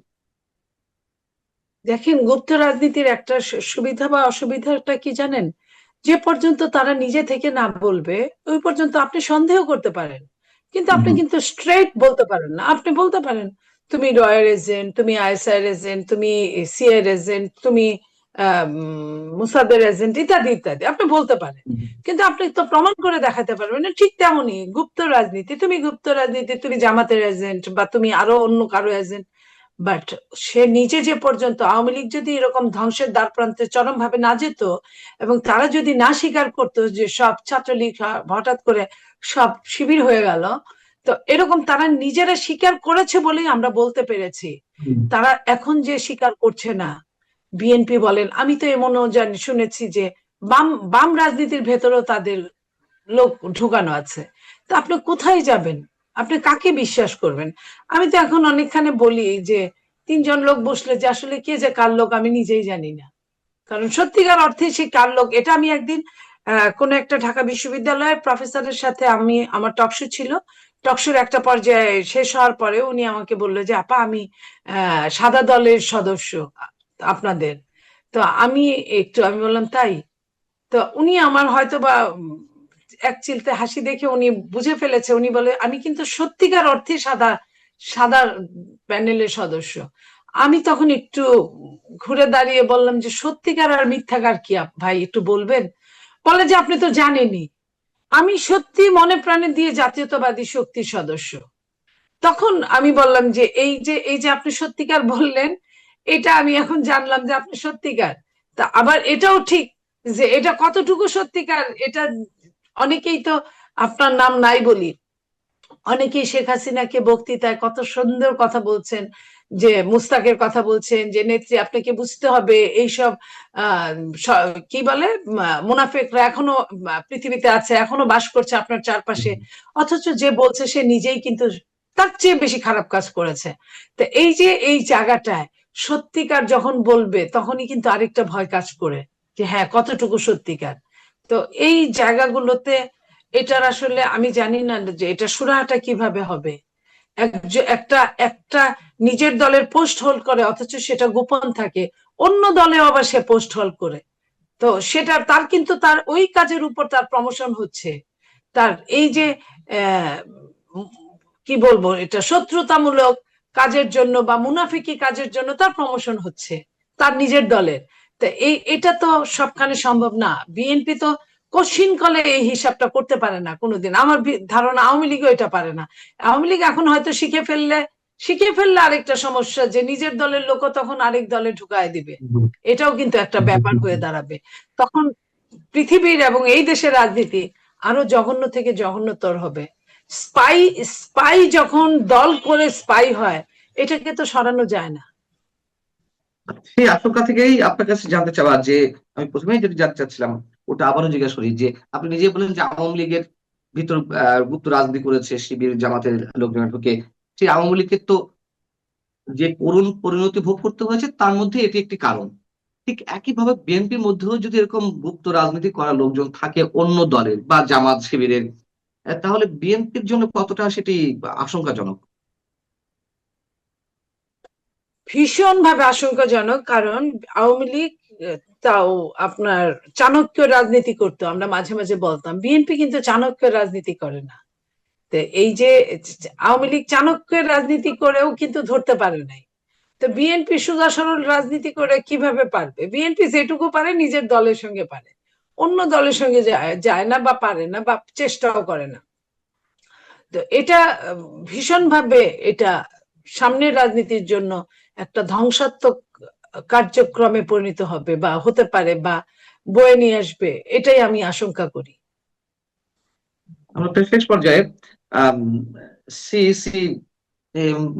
দেখেন, গুপ্ত রাজনীতির একটা সুবিধা বা অসুবিধাটা কি জানেন? যে পর্যন্ত তারা নিজে থেকে না বলবে, ওই পর্যন্ত আপনি সন্দেহ করতে পারেন, কিন্তু হুম আপনি হুম। কিন্তু স্ট্রেট বলতে পারেন না। আপনি বলতে পারেন তুমি রয়ের এজেন্ট, তুমি আইএসআই এজেন্ট, তুমি সিআই এজেন্ট, তুমি মুসাদের এজেন্ট, ইত্যাদি ইত্যাদি আপনি বলতে পারেন। হুম। কিন্তু আপনি তো প্রমাণ করে দেখাতে পারবেন না। ঠিক তেমনই গুপ্ত রাজনীতি, তুমি গুপ্ত রাজনীতি, তুমি জামাতের এজেন্ট বা তুমি আরো অন্য কারো এজেন্ট, বাট সে নিজে যে পর্যন্ত, আওয়ামী লীগ যদি এরকম ধ্বংসের দ্বার প্রান্তে চরম ভাবে না যেত এবং তারা যদি না স্বীকার করতো যে সব ছাত্রলীগ হঠাৎ করে সব শিবির হয়ে গেল, তো এরকম তারা নিজেরা স্বীকার করেছে বলেই আমরা বলতে পেরেছি। হুম। তারা এখন যে স্বীকার করছে না, বিএনপি বলেন, আমি তো এমনও জানি, শুনেছি যে বাম বাম রাজনীতির ভেতরেও তাদের লোক ঢুকানো আছে। তো আপনি কোথায় যাবেন? আপনি কাকে বিশ্বাস করবেন? আমি তো এখন অনেকখানে বলি যে 3জন লোক বসলে যে আসলে কে যে কার লোক আমি নিজেই জানি না। কারণ সত্যিকার অর্থে সে কার লোক, এটা আমি একদিন কোন একটা ঢাকা বিশ্ববিদ্যালয়ের প্রফেসরের সাথে আমার টকশো ছিল। টকশোর একটা পর্যায়ে শেষ হওয়ার পরে উনি আমাকে বললো যে আপা, আমি সাদা দলের সদস্য আপনাদের। তো আমি বললাম তাই? তো উনি আমার হয়তো বা এক চিলতে হাসি দেখে উনি বুঝে ফেলেছে, উনি বলে আমি কিন্তু সত্যিকার অর্থে সাদা সাদা প্যানেলের সদস্য। আমি তখন একটু ঘুরে দাঁড়িয়ে বললাম যে সত্যিকার আর মিথ্যাকার কি ভাই একটু বলবেন? বলে যে আপনি তো জানেনই আমি সত্যি মনে প্রাণে দিয়ে জাতীয়তাবাদী শক্তির সদস্য। তখন আমি বললাম যে এই যে আপনি সত্যিকার বললেন, এটা আমি এখন জানলাম যে আপনি সত্যিকার। তা আবার এটাও ঠিক যে এটা কতটুকু সত্যিকার, এটা অনেকেই তো, আপনার নাম নাই বলি, অনেকেই শেখ হাসিনাকে বক্তৃতায় কত সুন্দর কথা বলছেন, যে মুস্তাকের কথা বলছেন, যে নেত্রী আপনাকে বুঝতে হবে এইসব আহ কি বলে মুনাফেকরা এখনো পৃথিবীতে আছে, এখনো বাস করছে আপনার চারপাশে। অথচ যে বলছে সে নিজেই কিন্তু তার চেয়ে বেশি খারাপ কাজ করেছে। তো এই যে এই জায়গাটায় সত্যিকার যখন বলবে তখনই কিন্তু আরেকটা ভয় কাজ করে যে হ্যাঁ কতটুকু সত্যিকার। তো এই জায়গাগুলোতে এটার আসলে আমি জানি না যে এটা সুরাহাটা কিভাবে হবে। একটা একটা নিজের দলের পোস্ট হোল্ড করে অথচ সেটা গোপন থাকে, অন্য দলে আবার সে পোস্ট হোল্ড করে। তো সেটা তার কিন্তু তার ওই কাজের উপর তার প্রমোশন হচ্ছে, তার এই যে আহ, কি বলবো এটা শত্রুতামূলক কাজের জন্য বা মুনাফিকি কাজের জন্য তার প্রমোশন হচ্ছে তার নিজের দলের। তো এটা তো সবখানে সম্ভব না। বিএনপি তো কঠিন কলে এই হিসাবটা করতে পারে না কোনোদিন, আমার ধারণা আওয়ামী লীগও এটা পারে না। আওয়ামী লীগ এখন হয়তো শিখে ফেললে আরেকটা সমস্যা যে নিজের দলের লোকও তখন আরেক দলে ঢুকায় দিবে, এটাও কিন্তু একটা ব্যাপার হয়ে দাঁড়াবে। তখন পৃথিবীর এবং এই দেশের রাজনীতি আরো জঘন্য থেকে জঘন্যতর হবে। স্পাই স্পাই যখন দল করে স্পাই হয়, এটাকে তো সরানো যায় না। সেই আশঙ্কা থেকেই আপনার কাছে জানতে চাওয়া যে আমি প্রথমেই যেটা জানতে চাচ্ছিলাম ওটা আবারও জিজ্ঞাসা করি যে আপনি নিজে বলেন যে আওয়ামী লীগের ভিতর গুপ্ত রাজনীতি করেছে শিবির জামাতের লোকজন ঢুকে। সেই আওয়ামী লীগের তো যে করুণ পরিণতি ভোগ করতে হয়েছে তার মধ্যে এটি একটি কারণ। ঠিক একইভাবে বিএনপির মধ্যেও যদি এরকম গুপ্ত রাজনীতি করা লোকজন থাকে অন্য দলের বা জামাত শিবিরের, তাহলে বিএনপির জন্য কতটা সেটি আশঙ্কাজনক? ভীষণভাবে আশঙ্কাজনক, কারণ আওয়ামী লীগ তাও আপনার চাণক্য রাজনীতি করতো, আমরা মাঝে মাঝে বলতাম। বিএনপি কিন্তু চাণক্য রাজনীতি করে না। তো এই যে আওয়ামী লীগ চাণক্যের রাজনীতি করেও কিন্তু ধরতে পারে নাই, তো বিএনপি সোজা সরল রাজনীতি করে কিভাবে পারবে? বিএনপি যেটুকু পারে নিজের দলের সঙ্গে পারে, অন্য দলের সঙ্গে যায় না বা পারে না বা চেষ্টাও করে না। তো এটা ভীষণভাবে এটা সামনের রাজনীতির জন্য একটা ধ্বংসাত্মক কার্যক্রমে পরিণত হবে বা হতে পারে বা বয়ে নিয়ে আসবে, এটাই আমি আশঙ্কা করি। আমরা প্রায় শেষ পর্যায়ে সিএসি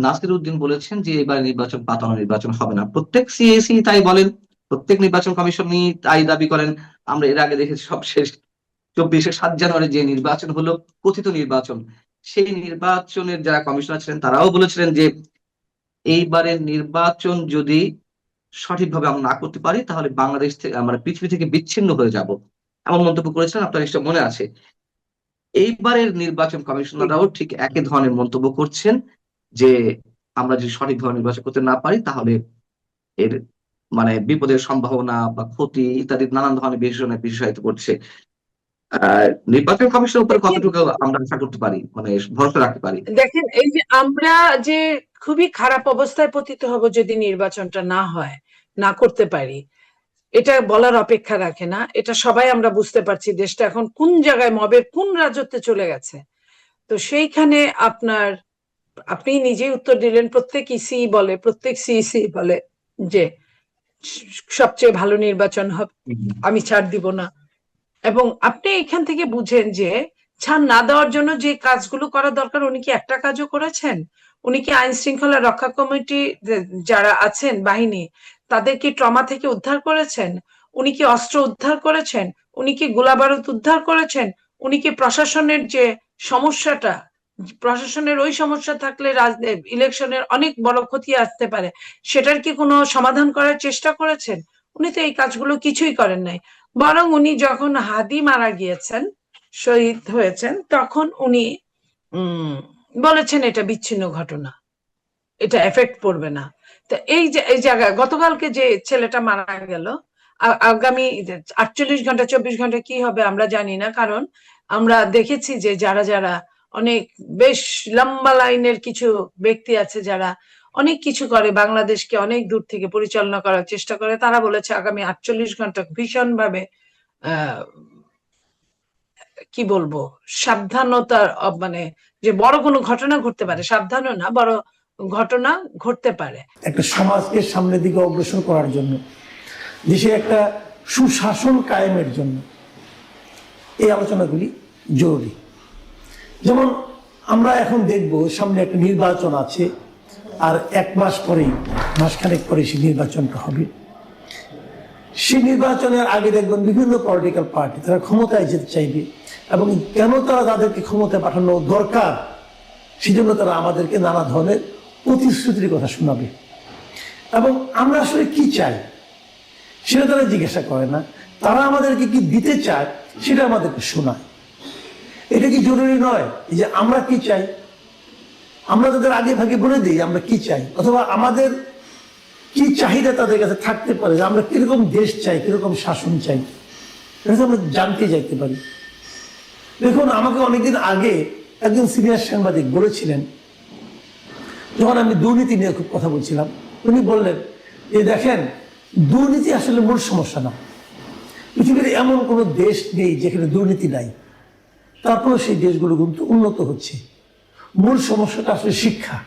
নাসির উদ্দিন বলেছেন যে এবার নির্বাচন পাতানো নির্বাচন হবে না। প্রত্যেক সিএসি তাই বলেন, প্রত্যেক নির্বাচন কমিশনই তাই দাবি করেন। আমরা এর আগে দেখেছি সবশেষ 24-7 জানুয়ারি যে নির্বাচন হলো কথিত নির্বাচন, সেই নির্বাচনের যারা কমিশনার ছিলেন তারাও বলেছিলেন যে এইবারের নির্বাচন যদি সঠিকভাবে আমরা না করতে পারি তাহলে বাংলাদেশ থেকে আমরা পৃথিবী থেকে বিচ্ছিন্ন হয়ে যাব, এমন মন্তব্য করেছিলেন। আপনার নিশ্চয় মনে আছে। এইবারের নির্বাচন কমিশনাররাও ঠিক একই ধরনের মন্তব্য করছেন যে আমরা যদি সঠিকভাবে নির্বাচন করতে না পারি তাহলে এর বিপদের সম্ভাবনা বা ক্ষতি ইত্যাদি নানান ধরনের বিশেষণে বিশেষায়িত করছে। নির্বাচন কমিশনের উপরে দেখেন কতটুকু আমরা আশা করতে পারি, ভরসা রাখতে পারি? দেখেন এই যে আমরা যে খুবই খারাপ অবস্থায় পতিত হব যদি নির্বাচনটা না হয়, না করতে পারি, এটা বলার অপেক্ষা রাখে না। এটা সবাই আমরা বুঝতে পারছি দেশটা এখন কোন জায়গায়, মবের কোন রাজত্বে চলে গেছে। তো সেইখানে আপনি নিজেই উত্তর দিলেন, প্রত্যেক ইসি বলে, প্রত্যেক সিইসি বলে যে সবচেয়ে ভালো নির্বাচন হবে, আমি ছাড় দিব না। এবং আপনি এখান থেকে বুঝেন যে ছাড় না দেওয়ার জন্য যে কাজগুলো করা দরকার উনি কি একটা কাজও করেছেন? উনি কি আইন শৃঙ্খলা রক্ষা কমিটি যারা আছেন বাহিনী তাদের কি ট্রমা থেকে উদ্ধার করেছেন? উনি কি অস্ত্র উদ্ধার করেছেন? উনি কি গোলাবারুদ উদ্ধার করেছেন? উনি কি প্রশাসনের যে সমস্যাটা, প্রশাসনের ওই সমস্যা থাকলে ইলেকশনের অনেক বড় ক্ষতি আসতে পারে, সেটার কি কোনো সমাধান করার চেষ্টা করেছেন? উনি তো এই কাজগুলো কিছুই করেন নাই। বরং উনি যখন হাদি মারা গিয়েছেন, শহীদ হয়েছেন, তখন উনি বলেছেন এটা বিচ্ছিন্ন ঘটনা, এটা এফেক্ট পড়বে না। তো এই যে এই জায়গায় গতকালকে যে ছেলেটা মারা গেল, আগামী 48 ঘন্টা 24 ঘন্টা কি হবে আমরা জানি না, কারণ আমরা দেখেছি যে যারা যারা অনেক বেশ লম্বা লাইনের কিছু ব্যক্তি আছে যারা অনেক কিছু করে, বাংলাদেশকে অনেক দূর থেকে পরিচালনা করার চেষ্টা করে, তারা বলেছে আগামী 48 ঘন্টা ভীষণভাবে আহ কি বলবো সাবধানতার মানে যে বড় কোনো ঘটনা ঘটতে পারে, সাবধানও না, বড় ঘটনা ঘটতে পারে। একটা সমাজকে সামনের দিকে অগ্রসর করার জন্য, দেশে একটা সুশাসন কায়েমের জন্য এই আলোচনাগুলি জরুরি। যেমন আমরা এখন দেখব সামনে একটা নির্বাচন আছে, আর 1 মাস পরেই, মাসখানেক পরে সেই নির্বাচনটা হবে। সেই নির্বাচনের আগে দেখবেন বিভিন্ন পলিটিক্যাল পার্টি তারা ক্ষমতায় যেতে চাইবে, এবং কেন তারা তাদেরকে ক্ষমতায় পাঠানো দরকার সেজন্য তারা আমাদেরকে নানা ধরনের প্রতিশ্রুতির কথা শোনাবে। এবং আমরা আসলে কি চাই সেটা তারা জিজ্ঞাসা করে না, তারা আমাদেরকে কি দিতে চায় সেটা আমাদেরকে শোনায়। এটা কি জরুরি নয় যে আমরা কি চাই আমরা তাদের আগে ভাগে বলে দিই আমরা কি চাই, অথবা আমাদের কি চাহিদা তাদের কাছে থাকতে পারে, যে আমরা কিরকম দেশ চাই, কিরকম শাসন চাই, এটা আমরা জানতে চাইতে পারি। দেখুন, আমাকে অনেকদিন আগে একজন সিনিয়র সাংবাদিক বলেছিলেন, যখন আমি দুর্নীতি নিয়ে খুব কথা বলছিলাম, উনি বললেন যে দেখেন, দুর্নীতি আসলে মূল সমস্যা না, পৃথিবীর এমন কোনো দেশ নেই যেখানে দুর্নীতি নাই, তারপরে সেই দেশগুলো কিন্তু উন্নত হচ্ছে। মূল সমস্যাটা আসলে শিক্ষা,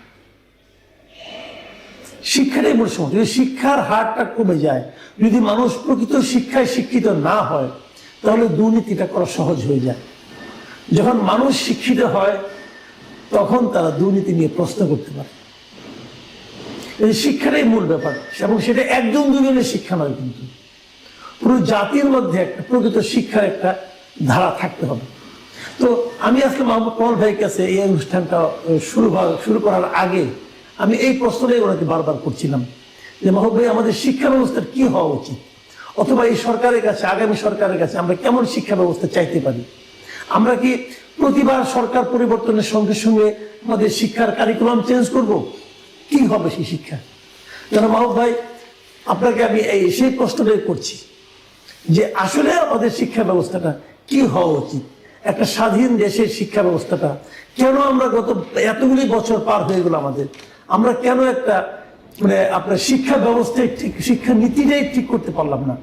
শিক্ষাটাই মূল সমস্যা। যদি শিক্ষার হারটা কমে যায়, যদি মানুষ প্রকৃত শিক্ষায় শিক্ষিত না হয়, তাহলে দুর্নীতিটা করা সহজ হয়ে যায়। যখন মানুষ শিক্ষিত হয় তখন তারা দুর্নীতি নিয়ে প্রশ্ন করতে পারে। এই শিক্ষাটাই মূল ব্যাপার, এবং সেটা একজন দুজনের শিক্ষা নয়, কিন্তু পুরো জাতির মধ্যে একটা প্রকৃত শিক্ষার একটা ধারা থাকতে হবে। তো আমি আজকে মোহাম্মদ কমল ভাইয়ের কাছে এই অনুষ্ঠানটা শুরু করার আগে আমি এই প্রশ্নটাই ওনাকে বারবার করছিলাম যে মোহাম্মদ ভাই, আমাদের শিক্ষা ব্যবস্থার কি হওয়া উচিত, অথবা এই সরকারের কাছে, আগামী সরকারের কাছে আমরা কেমন শিক্ষা ব্যবস্থা চাইতে পারি। আমরা কি প্রতিবার সরকার পরিবর্তনের সঙ্গে সঙ্গে আমাদের শিক্ষার কারিকুলাম চেঞ্জ করব? কি হবে সেই শিক্ষা? যেন মাহবুব ভাই, আপনাকে আমি সেই প্রশ্নটাই করছি যে আসলে আমাদের শিক্ষা ব্যবস্থাটা কি হওয়া উচিত, একটা স্বাধীন দেশের শিক্ষা ব্যবস্থাটা কেন আমরা গত এতগুলি বছর পার হয়ে গেল আমাদের, আমরা কেন একটা আপনার শিক্ষা ব্যবস্থায় ঠিক, শিক্ষা নীতিটাই ঠিক করতে পারলাম না?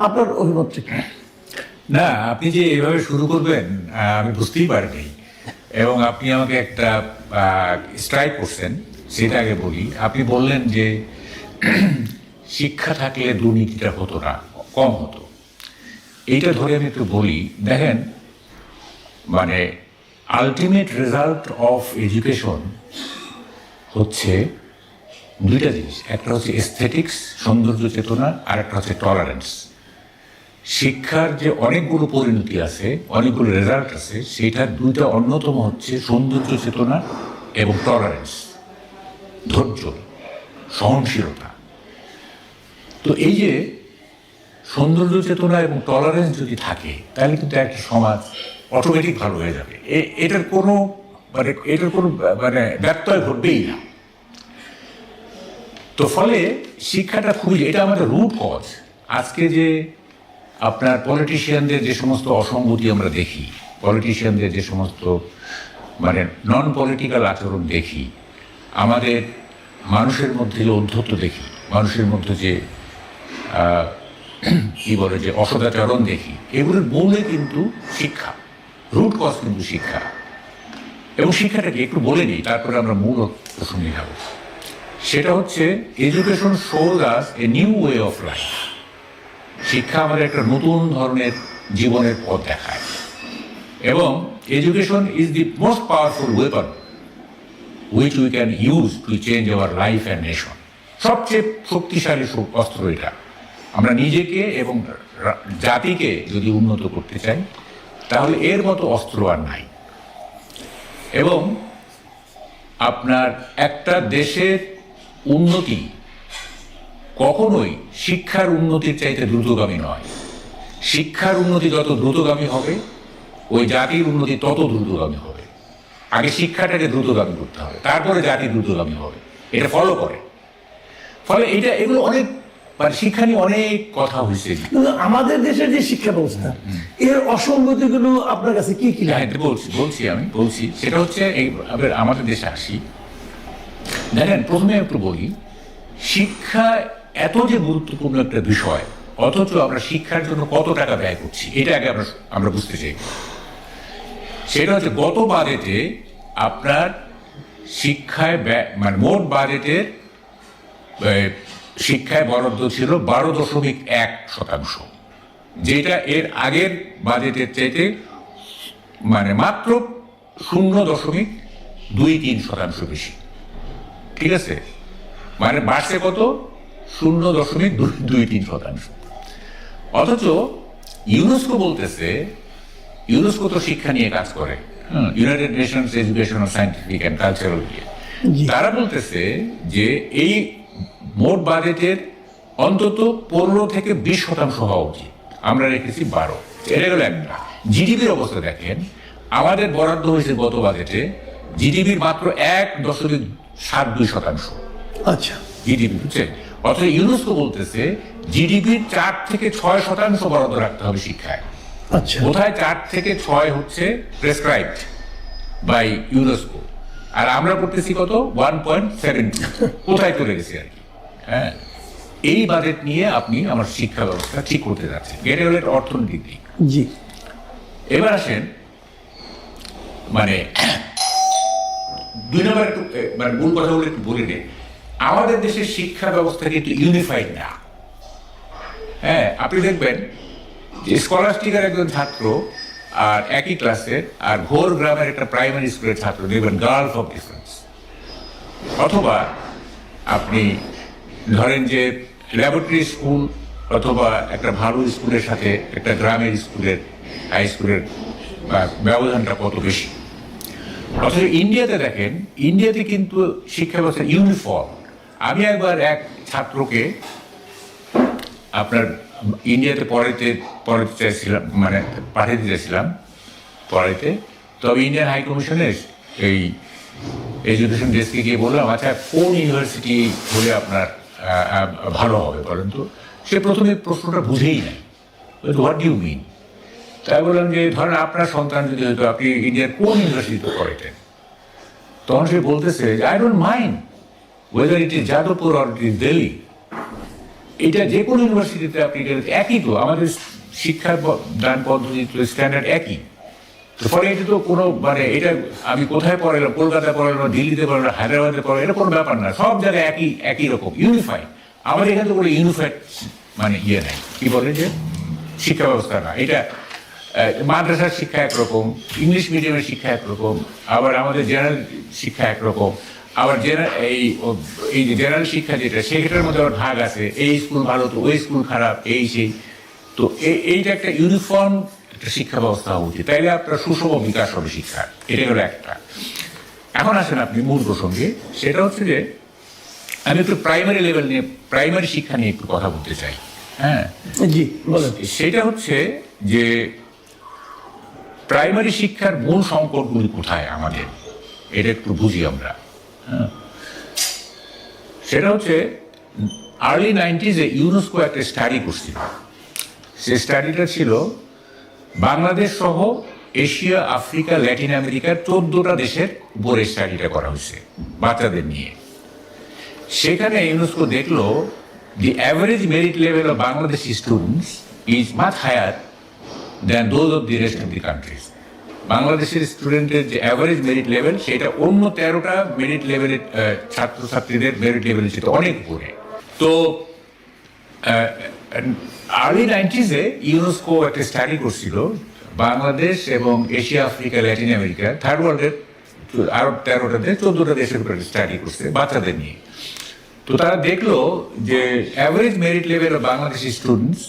আপনার অভিমতটা কি? না, আপনি যে এভাবে শুরু করবেন আমি বুঝতেই পারিনি, এবং আপনি আমাকে একটা স্ট্রাইক করছেন, সেটা আগে বলি। আপনি বললেন যে শিক্ষা থাকলে দুর্নীতিটা হতো না, কম হতো। এইটা ধরে আমি একটু বলি, দেখেন, আলটিমেট রেজাল্ট অফ এডুকেশন হচ্ছে দুইটা জিনিস, একটা হচ্ছে এস্থেটিক্স, সৌন্দর্য চেতনা, আর একটা হচ্ছে টলারেন্স। শিক্ষার যে অনেকগুলো পরিণতি আছে, অনেকগুলো রেজাল্ট আছে, সেটার দুইটা অন্যতম হচ্ছে সৌন্দর্য চেতনা এবং টলারেন্স, ধৈর্য, সহনশীলতা। তো এই যে সৌন্দর্য চেতনা এবং টলারেন্স যদি থাকে, তাহলে কিন্তু একটা সমাজ অটোমেটিক ভালো হয়ে যাবে। এটার কোনো ব্যত্যয় ঘটবেই না। তো ফলে শিক্ষাটা খুবই, এটা আমাদের রুট কজ। আজকে যে আপনার পলিটিশিয়ানদের যে সমস্ত অসঙ্গতি আমরা দেখি, পলিটিশিয়ানদের যে সমস্ত নন পলিটিক্যাল আচরণ দেখি, আমাদের মানুষের মধ্যে যে ঔদ্ধত্য দেখি, মানুষের মধ্যে যে যে অসদাচরণ দেখি, এগুলোর মূলে কিন্তু শিক্ষা, রুট কজ কিন্তু শিক্ষা। এবং শিক্ষাটাকে একটু বলে নিই, তারপরে আমরা মূল প্রসঙ্গে যাব। সেটা হচ্ছে education shows us a new way of life. শিক্ষা আমাদের একটা নতুন ধরনের জীবনের পথ দেখায়, এবং education is the most powerful weapon which we can use to change our life and nation. সবচেয়ে শক্তিশালী অস্ত্র এটা। আমরা নিজেকে এবং জাতিকে যদি উন্নত করতে চাই, তাহলে এর মতো অস্ত্র আর নাই। এবং আপনার একটা দেশের উন্নতি কখনোই শিক্ষার উন্নতির চাইতে দ্রুতগামী নয়। শিক্ষার উন্নতি যত দ্রুতগামী হবে, ওই জাতির উন্নতি তত দ্রুতগামী হবে। আগে শিক্ষাটাকে দ্রুতগামী করতে হবে, তারপরে জাতি দ্রুতগামী হবে, এটা ফলো করে। ফলে এগুলো অনেক মানে শিক্ষা নিয়ে অনেক কথা হয়েছে। কিন্তু আমাদের দেশের যে শিক্ষা ব্যবস্থা এর অসঙ্গতিগুলো আপনার কাছে কি কি লাগে? হ্যাঁ, বলছি সেটা হচ্ছে আমাদের দেশে আসি। দেখেন, প্রথমে একটু বলি, শিক্ষা এত যে গুরুত্বপূর্ণ একটা বিষয়, অথচ আমরা শিক্ষার জন্য কত টাকা ব্যয় করছি এটা আগে আমরা বুঝতে চাই। সেটা হচ্ছে গত বাজেটে আপনার শিক্ষায় ব্যয়, মানে মোট বাজেটের শিক্ষায় বরাদ্দ ছিল 12.1%, যেটা এর আগের বাজেটের চাইতে মানে মাত্র 0.23% বেশি। ঠিক আছে, মানে বাড়ছে কত? 0.23%। অথচ ইউনেস্কো বলতেছে, ইউনেস্কো তো শিক্ষা নিয়ে কাজ করে, United Nations educational, scientific and cultural নিয়ে। তারা বলতেছে যে এই মোট বাজেটের অন্তত 15 থেকে 20% হওয়া উচিত, আমরা রেখেছি 12। এটা গেল একটা। জিডিপির অবস্থা দেখেন, আমাদের বরাদ্দ হয়েছে গত বাজেটে জিডিপির মাত্র 1.72%। আচ্ছা, জিডিপি, বুঝছেন? অথচ ইউনেস্কো বলতেছে জিডিপির 4 থেকে 6% বরাদ্দ রাখতে হবে শিক্ষায়। আচ্ছা, কোথায় 4 থেকে 6 হচ্ছে প্রেসক্রাইবড বাই ইউনেস্কো, আর আমরা করতেছি কত? 1.72। কোথায় চলে গেছে আর কি। হ্যাঁ, এই বাজেট নিয়ে আপনি আমার শিক্ষা ব্যবস্থা ঠিক করতে যাচ্ছেন, এটা হলো একটা অর্থনৈতিক দিক। জি, এবার আসেন মানে 2 নম্বর একটু মানে মূল কথা বলে একটু বলে নেই, আমাদের দেশের শিক্ষা ব্যবস্থা কিন্তু ইউনিফাইড না। হ্যাঁ, আপনি দেখবেন যে স্কলাস্টিকের একজন ছাত্র আর একই ক্লাসের আর ঘোর গ্রামের একটা প্রাইমারি স্কুলের ছাত্র দেখবেন গার্লস অফ ডিফারেন্স। অথবা আপনি ধরেন যে ল্যাবরেটরি স্কুল অথবা একটা ভালো স্কুলের সাথে একটা গ্রামের স্কুলের, হাই স্কুলের ব্যবধানটা কত বেশি। অথচ ইন্ডিয়াতে দেখেন, ইন্ডিয়াতে কিন্তু শিক্ষা ব্যবস্থা ইউনিফর্ম। আমি একবার এক ছাত্রকে আপনার ইন্ডিয়াতে পড়াতে চাইছিলাম, মানে পাঠাতে চাইছিলাম পড়াইতে। তবে ইন্ডিয়ান হাই কমিশনের এই এডুকেশন ডেস্কে গিয়ে বললাম, আচ্ছা কোন ইউনিভার্সিটি হলে আপনার ভালো হবে বলেন তো? সে প্রথমে প্রশ্নটা বুঝেই নাই, হোয়াট ডু ইউ মিন? তাই বললাম যে ধরেন আপনার সন্তান যদি হয়তো আপনি ইন্ডিয়ার কোন ইউনিভার্সিটিতে পড়াইতেন, তখন সে বলতেছে I don't mind weather it is Jadavpur or it is Delhi. এটা যে কোনো ইউনিভার্সিটিতে আপনি একই, তো আমাদের শিক্ষার দান পদ্ধতি তো স্ট্যান্ডার্ড একই। তো ফলে এটা তো কোনো মানে এটা আমি কোথায় পড়ালাম, কলকাতায় পড়ালাম, দিল্লিতে পড়ালাম, হায়দ্রাবাদে পড়ালাম, এটা কোনো ব্যাপার না, সব জায়গায় একই রকম ইউনিফাইড। আমাদের এখানে তো কোনো ইউনিফাইড মানে ইয়ে নাই, কি বলে যে শিক্ষা ব্যবস্থা না। এটা মাদ্রাসার শিক্ষা একরকম, ইংলিশ মিডিয়ামের শিক্ষা একরকম, আবার আমাদের জেনারেল শিক্ষা একরকম, আবার এই যে জেনারেল শিক্ষা যেটা সেটার মধ্যে আবার ভাগ আছে, এই স্কুল ভালো তো ওই স্কুল খারাপ, এই সেই। তো এইটা একটা ইউনিফর্ম একটা শিক্ষা ব্যবস্থা হওয়া উচিত, তাইলে আপনার সুষম বিকাশ হবে শিক্ষার। এটা হলো একটা। এখন আসেন আপনি মূল প্রসঙ্গে, সেটা হচ্ছে যে আমি একটু প্রাইমারি লেভেল নিয়ে, প্রাইমারি শিক্ষা নিয়ে একটু কথা বলতে চাই। হ্যাঁ, জি বলেন। সেটা হচ্ছে যে প্রাইমারি শিক্ষার মূল সংকটগুলি কোথায় আমাদের, এটা একটু বুঝি আমরা। হ্যাঁ, সেটা হচ্ছে আর্লি 90s ইউনেস্কো একটা স্টাডি করছিল। সে স্টাডিটা ছিল বাংলাদেশ সহ এশিয়া, আফ্রিকা, ল্যাটিন আমেরিকার 14টা দেশের উপরে স্টাডিটা করা হয়েছে বাচ্চাদের নিয়ে। সেখানে ইউনেস্কো দেখলো the average merit level of Bangladeshi students is much higher than those of the rest of the countries. বাংলাদেশের স্টুডেন্টের যে অ্যাভারেজ মেরিট লেভেল সেটা অন্য 13টা মেরিট লেভেলের ছাত্রছাত্রীদের মেরিট লেভেল সেটা অনেক উপরে। তো আর্লি 90s ইউনেস্কো একটা স্টাডি করছিল বাংলাদেশ এবং Asia, Africa, Latin America, third ওয়ার্ল্ডের আরো 13টা 14টা দেশের উপরে স্টাডি করছে বাচ্চাদের নিয়ে। তো তারা দেখলো যে average merit level of Bangladeshi students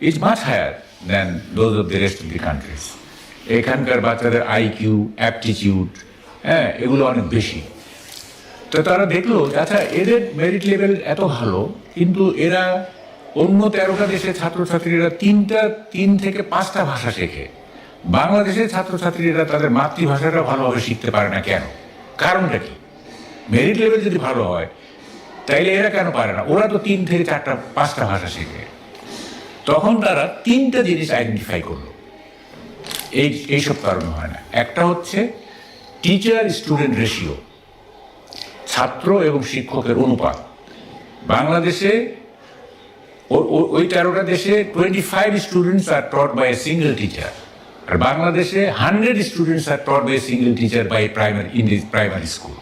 is much higher than those of the rest of the countries. এখানকার বাচ্চাদের আইকিউ, অ্যাপটিটিউড, হ্যাঁ, এগুলো অনেক বেশি। তো তারা দেখলো আচ্ছা এদের মেরিট লেভেল এত ভালো, কিন্তু এরা অন্য 13টা দেশের ছাত্রছাত্রীরা 3 থেকে 5টা ভাষা শেখে, বাংলাদেশের ছাত্রছাত্রীরা তাদের মাতৃভাষাটা ভালোভাবে শিখতে পারে না কেন? কারণটা কি? মেরিট লেভেল যদি ভালো হয় তাইলে এরা কেন পারে না? ওরা তো 3 থেকে 4টা 5টা ভাষা শেখে। তখন তারা 3টা জিনিস আইডেন্টিফাই করলো, এইসব কারণে হয় না। একটা হচ্ছে টিচার স্টুডেন্ট রেশিও, ছাত্র এবং শিক্ষকের অনুপাত। বাংলাদেশে ওই 13টা দেশে 25 students are taught by a single teacher, আর বাংলাদেশে 100 students are taught by a single teacher by primary school.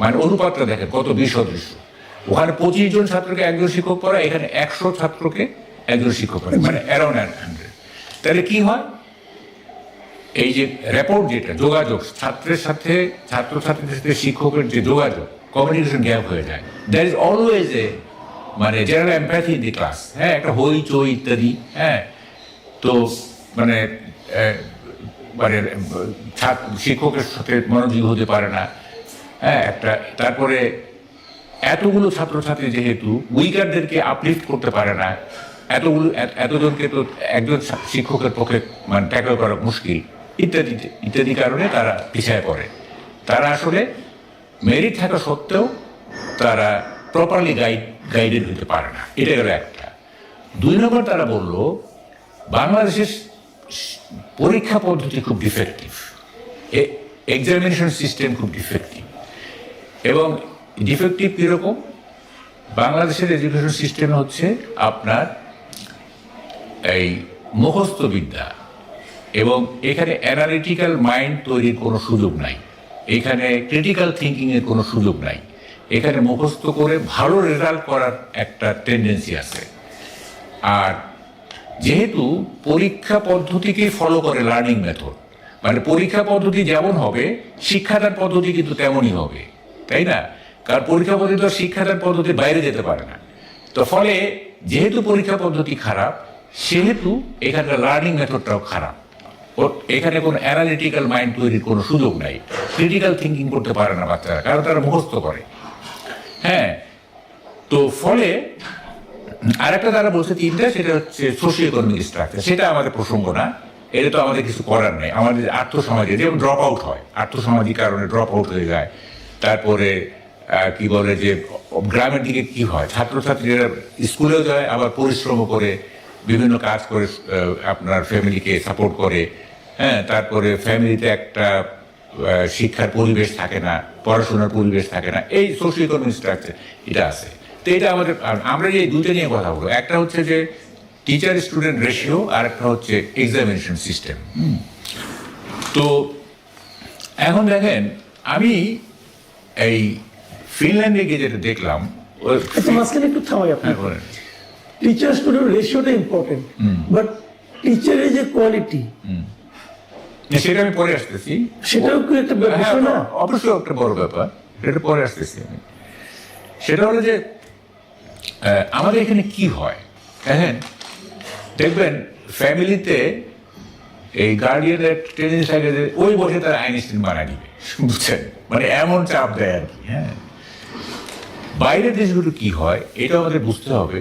মানে অনুপাতটা দেখেন কত বিসদৃশ্য। ওখানে 25 জন ছাত্রকে একজন শিক্ষক পড়ায়, এখানে 100 ছাত্রকে একজন শিক্ষক পড়ায়, মানে অ্যারাউন্ড 100। তাহলে কি হয়? এই যে রেপোর্ট, যেটা যোগাযোগ ছাত্রের সাথে ছাত্রছাত্রীদের সাথে শিক্ষকের যে যোগাযোগ, কমিউনিকেশন গ্যাপ হয়ে যায়। দ্যার ইজ অলওয়েজ এ মানে general empathy in the class, হ্যাঁ, একটা হইচই ইত্যাদি, হ্যাঁ। তো মানে মানে শিক্ষকের সাথে মনোযোগী হতে পারে না, হ্যাঁ, একটা। তারপরে এতগুলো ছাত্রছাত্রী যেহেতু উইকারদেরকে আপলিফট করতে পারে না, এতজনকে তো একজন শিক্ষকের পক্ষে মানে ট্যাকল করা মুশকিল, ইত্যাদি ইত্যাদি কারণে তারা পিছিয়ে পড়ে। তারা আসলে মেরিট থাকা সত্ত্বেও তারা প্রপারলি গাইডেড হতে পারে না। এটা গেল একটা। 2 নম্বর, তারা বলল বাংলাদেশের পরীক্ষা পদ্ধতি খুব ডিফেক্টিভ, এক্সামিনেশন সিস্টেম খুব ডিফেক্টিভ। এবং ডিফেক্টিভ কীরকম? বাংলাদেশের এডুকেশন সিস্টেম হচ্ছে আপনার এই মুখস্থ বিদ্যা, এবং এখানে অ্যানালিটিক্যাল মাইন্ড তৈরির কোনো সুযোগ নাই, এখানে ক্রিটিক্যাল থিঙ্কিংয়ের কোনো সুযোগ নাই। এখানে মুখস্থ করে ভালো রেজাল্ট করার একটা টেন্ডেন্সি আছে। আর যেহেতু পরীক্ষা পদ্ধতিকেই ফলো করে লার্নিং মেথড, মানে পরীক্ষা পদ্ধতি যেমন হবে শিক্ষাদান পদ্ধতি কিন্তু তেমনই হবে, তাই না? কারণ পরীক্ষা পদ্ধতি তো শিক্ষাদান পদ্ধতির বাইরে যেতে পারে না। তো ফলে যেহেতু পরীক্ষা পদ্ধতি খারাপ, সেহেতু এখানকার লার্নিং মেথডটাও খারাপ। এখানে কোনো অ্যানালিটিক্যাল মাইন্ড তৈরির কোনো সুযোগ নাই, ক্রিটিক্যাল থিঙ্কিং করতে পারে না বাচ্চারা, কারণ তারা মুখস্থ করে, হ্যাঁ। তো ফলে আরেকটা তারা বলছে 3টা, সেটা হচ্ছে সোশিও ইকোনমিক স্ট্রাকচার। সেটা আমাদের প্রসঙ্গ না, এটা তো আমাদের কিছু করার নেই। আমাদের আর্থসামাজিক, যেমন ড্রপ আউট হয়, আর্থসামাজিক কারণে ড্রপ আউট হয়ে যায়। তারপরে কি বলে যে গ্রামের দিকে কি হয়, ছাত্রছাত্রীরা স্কুলেও যায়, আবার পরিশ্রমও করে, বিভিন্ন কাজ করে আপনার ফ্যামিলিকে সাপোর্ট করে, হ্যাঁ। তারপরে ফ্যামিলিতে একটা শিক্ষার পরিবেশ থাকে না, পড়াশোনার পরিবেশ থাকে না, এই সোশিও ইকোনমিক স্ট্রাকচার এটা আছে। তো এটা আমাদের, আমরা যে 2টা নিয়ে কথা বলবো, একটা হচ্ছে যে টিচার স্টুডেন্ট রেশিও, আর একটা হচ্ছে এক্সামিনেশন সিস্টেম। তো এখন দেখেন, আমি এই ফিনল্যান্ডে গিয়ে যেটা দেখলাম, মাঝখানে একটু থামাই আপনি। হ্যাঁ বলেন। টিচার স্টুডেন্ট রেশিওটা ইম্পর্টেন্ট, বাট টিচারের যে কোয়ালিটি, সেটা আমি পরে আসতেছি, সেটাও কি একটা বিষয় না? অবশ্যই একটা বড় ব্যাপার, এটা পরে আসতেছি আমি। সেটা হলো যে আমাদের এখানে কি হয়, দেখেন, দেখবেন ফ্যামিলিতে এই গার্ডিয়ানের টেন্ডেন্সি থাকে যে ওই বসে তারা আইনস্টাইন বানিয়ে দিবে, বুঝছেন? মানে এমন চাপ দেয় আর কি, হ্যাঁ। বাইরের দেশগুলো কি হয় এটা আমাদের বুঝতে হবে।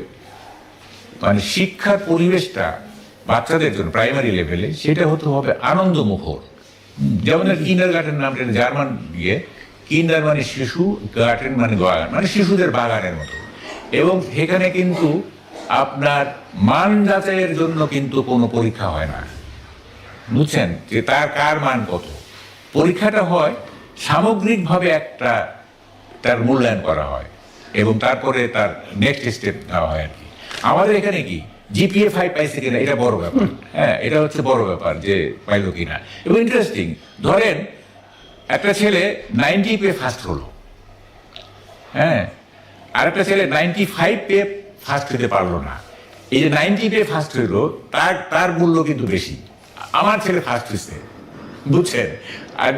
মানে শিক্ষার পরিবেশটা বাচ্চাদের জন্য প্রাইমারি লেভেলে সেটা হতে হবে আনন্দমুখর। যেমন কিন্ডার গার্ডেন নামটা জার্মান দিয়ে, কিন্ডার মানে শিশু, গার্ডেন মানে বাগান, মানে শিশুদের বাগানের মতো। এবং সেখানে কিন্তু আপনার মান যাচাইয়ের জন্য কিন্তু কোনো পরীক্ষা হয় না, বুঝছেন, যে তার কার মান কত। পরীক্ষাটা হয় সামগ্রিকভাবে একটা তার মূল্যায়ন করা হয়, এবং তারপরে তার নেক্সট স্টেপ নেওয়া হয় আর কি। আমাদের এখানে কি জিপিএ 5 পাইছে কিনা এটা বড় ব্যাপার, হ্যাঁ, এটা হচ্ছে বড় ব্যাপার যে পাইলো কিনা। এবং ইন্টারেস্টিং, ধরেন একটা ছেলে 90 পেয়ে ফার্স্ট হলো, হ্যাঁ, আর একটা ছেলে 95 পেয়ে ফার্স্ট হতে পারলো না। এই যে 90 পেয়ে ফার্স্ট হইলো, তার মূল্য কিন্তু বেশি। আমার ছেলে ফার্স্ট হয়েছে, বুঝছেন, আর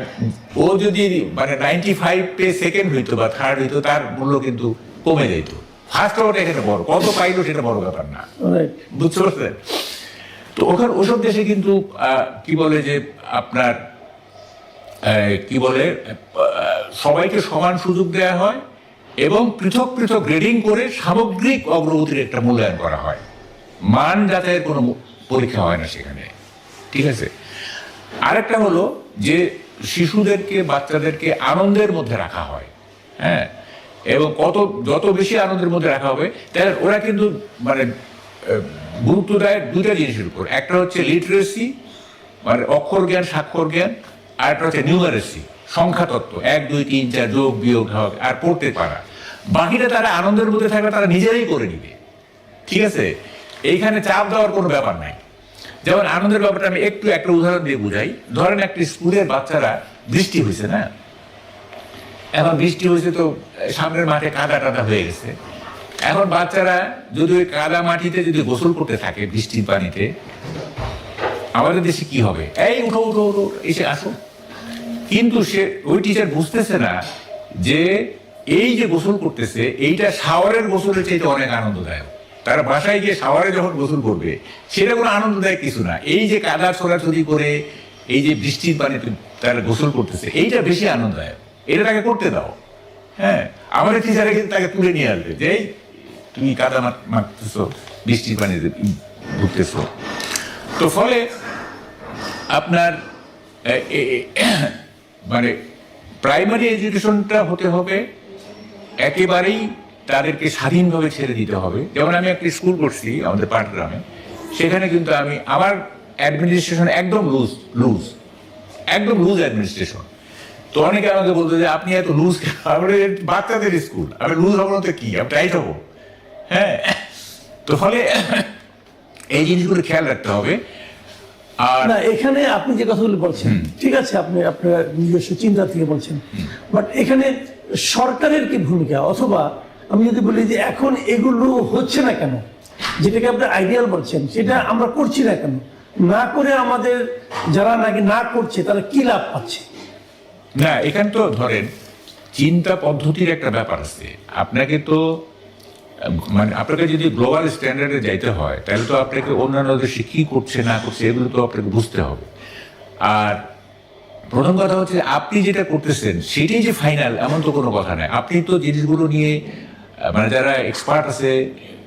ও যদি মানে 95 পেয়ে সেকেন্ড হইতো বা থার্ড হইতো, তার মূল্য কিন্তু কমে যেত। ফার্স্ট হওয়াটা এখানে বড়, কত পাইলো সেটা বড় ব্যাপার না, বুঝতে পারছেন? তো ওখানে ওসব দেশে কিন্তু কি বলে যে আপনার কি বলে সবাইকে সমান সুযোগ দেওয়া হয়, এবং পৃথক পৃথক গ্রেডিং করে সামগ্রিক অগ্রগতির একটা মূল্যায়ন করা হয়। মান যাচাইয়ের কোনো পরীক্ষা হয় না সেখানে, ঠিক আছে? আরেকটা হলো যে শিশুদেরকে, বাচ্চাদেরকে আনন্দের মধ্যে রাখা হয়, হ্যাঁ। এবং যত বেশি আনন্দের মধ্যে রাখা হবে, তাহলে ওরা কিন্তু মানে গুরুত্ব দেয় দুইটা জিনিসের উপর। একটা হচ্ছে লিটারেসি, মানে অক্ষর জ্ঞান, স্বাক্ষর জ্ঞান, আর একটা হচ্ছে নিউমারেসি, সংখ্যা তত্ত্ব, 1 2 3 4 যোগ বিয়োগ ভাগ আর পড়তে পারা। বাকিটা তারা আনন্দের মধ্যে থাকলে তারা নিজেরাই করে নিবে, ঠিক আছে? এইখানে চাপ দেওয়ার কোনো ব্যাপার নাই। যেমন আনন্দের ব্যাপারটা আমি একটা উদাহরণ দিয়ে বুঝাই। ধরেন একটা স্কুলের বাচ্চারা, বৃষ্টি হয়েছে না, এখন বৃষ্টি হয়েছে তো সামনের মাঠে কাদা টাদা হয়ে গেছে। এখন বাচ্চারা যদি ওই কাদা মাটিতে যদি গোসল করতে থাকে বৃষ্টির পানিতে, আমাদের দেশে কি হবে? এই উঠো উঠো উঠো, এসে আসো। কিন্তু ওই টিচার বুঝতেছে না যে এই যে গোসল করতেছে এইটা শাওয়ারের গোসলের চাইতে অনেক আনন্দদায়ক। তারা বাসায় গিয়ে শাওয়ারে যখন গোসল করবে সেটা কোনো আনন্দদায়ক কিছু না। এই যে কাদা ছোড়াছড়ি করে এই যে বৃষ্টির পানিতে তারা গোসল করতেছে, এইটা বেশি আনন্দদায়ক। এটা তাকে করতে দাও। হ্যাঁ, আমাদের টিচারে কিন্তু তাকে তুলে নিয়ে আসবে যে তুমি কাদা মারতেছো, বৃষ্টির পানিতে ঢুকতেছো। তো ফলে আপনার মানে প্রাইমারি এডুকেশনটা হতে হবে একেবারেই তাদেরকে স্বাধীনভাবে ছেড়ে দিতে হবে। যেমন আমি একটা স্কুল করছি আমাদের পাটগ্রামে, সেখানে কিন্তু আমার অ্যাডমিনিস্ট্রেশন একদম লুজ অ্যাডমিনিস্ট্রেশন। তো অনেকে আমাকে বলতো যে আপনি এত লুজ, বাচ্চাদের স্কুল, আমি লুজ হবো না তো কি, আমি টাইট হবো? হ্যাঁ, তো ফলে এই জিনিসগুলো খেয়াল রাখতে হবে। আর না, এখানে আপনি যে কথাগুলো বলছেন ঠিক আছে, আপনি আপনার নিজস্ব চিন্তা থেকে বলছেন, বাট এখানে সরকারের কি ভূমিকা? অথবা আমি যদি বলি যে এখন এগুলো হচ্ছে না কেন, যেটাকে আপনি আইডিয়াল বলছেন সেটা আমরা করছি না কেন? না করে আমাদের যারা নাকি না করছে তারা কি লাভ পাচ্ছে? না, এখানে তো ধরেন চিন্তা পদ্ধতির একটা ব্যাপার আছে। আপনাকে তো মানে আপনাকে যদি গ্লোবাল স্ট্যান্ডার্ডে যাইতে হয় তাহলে তো আপনাকে অন্যান্য দেশে কি করছে না করছে এগুলো তো আপনাকে বুঝতে হবে। আর প্রথম কথা হচ্ছে আপনি যেটা করতেছেন সেটাই যে ফাইনাল এমন তো কোনো কথা নাই। আপনি তো জিনিসগুলো নিয়ে মানে যারা এক্সপার্ট আছে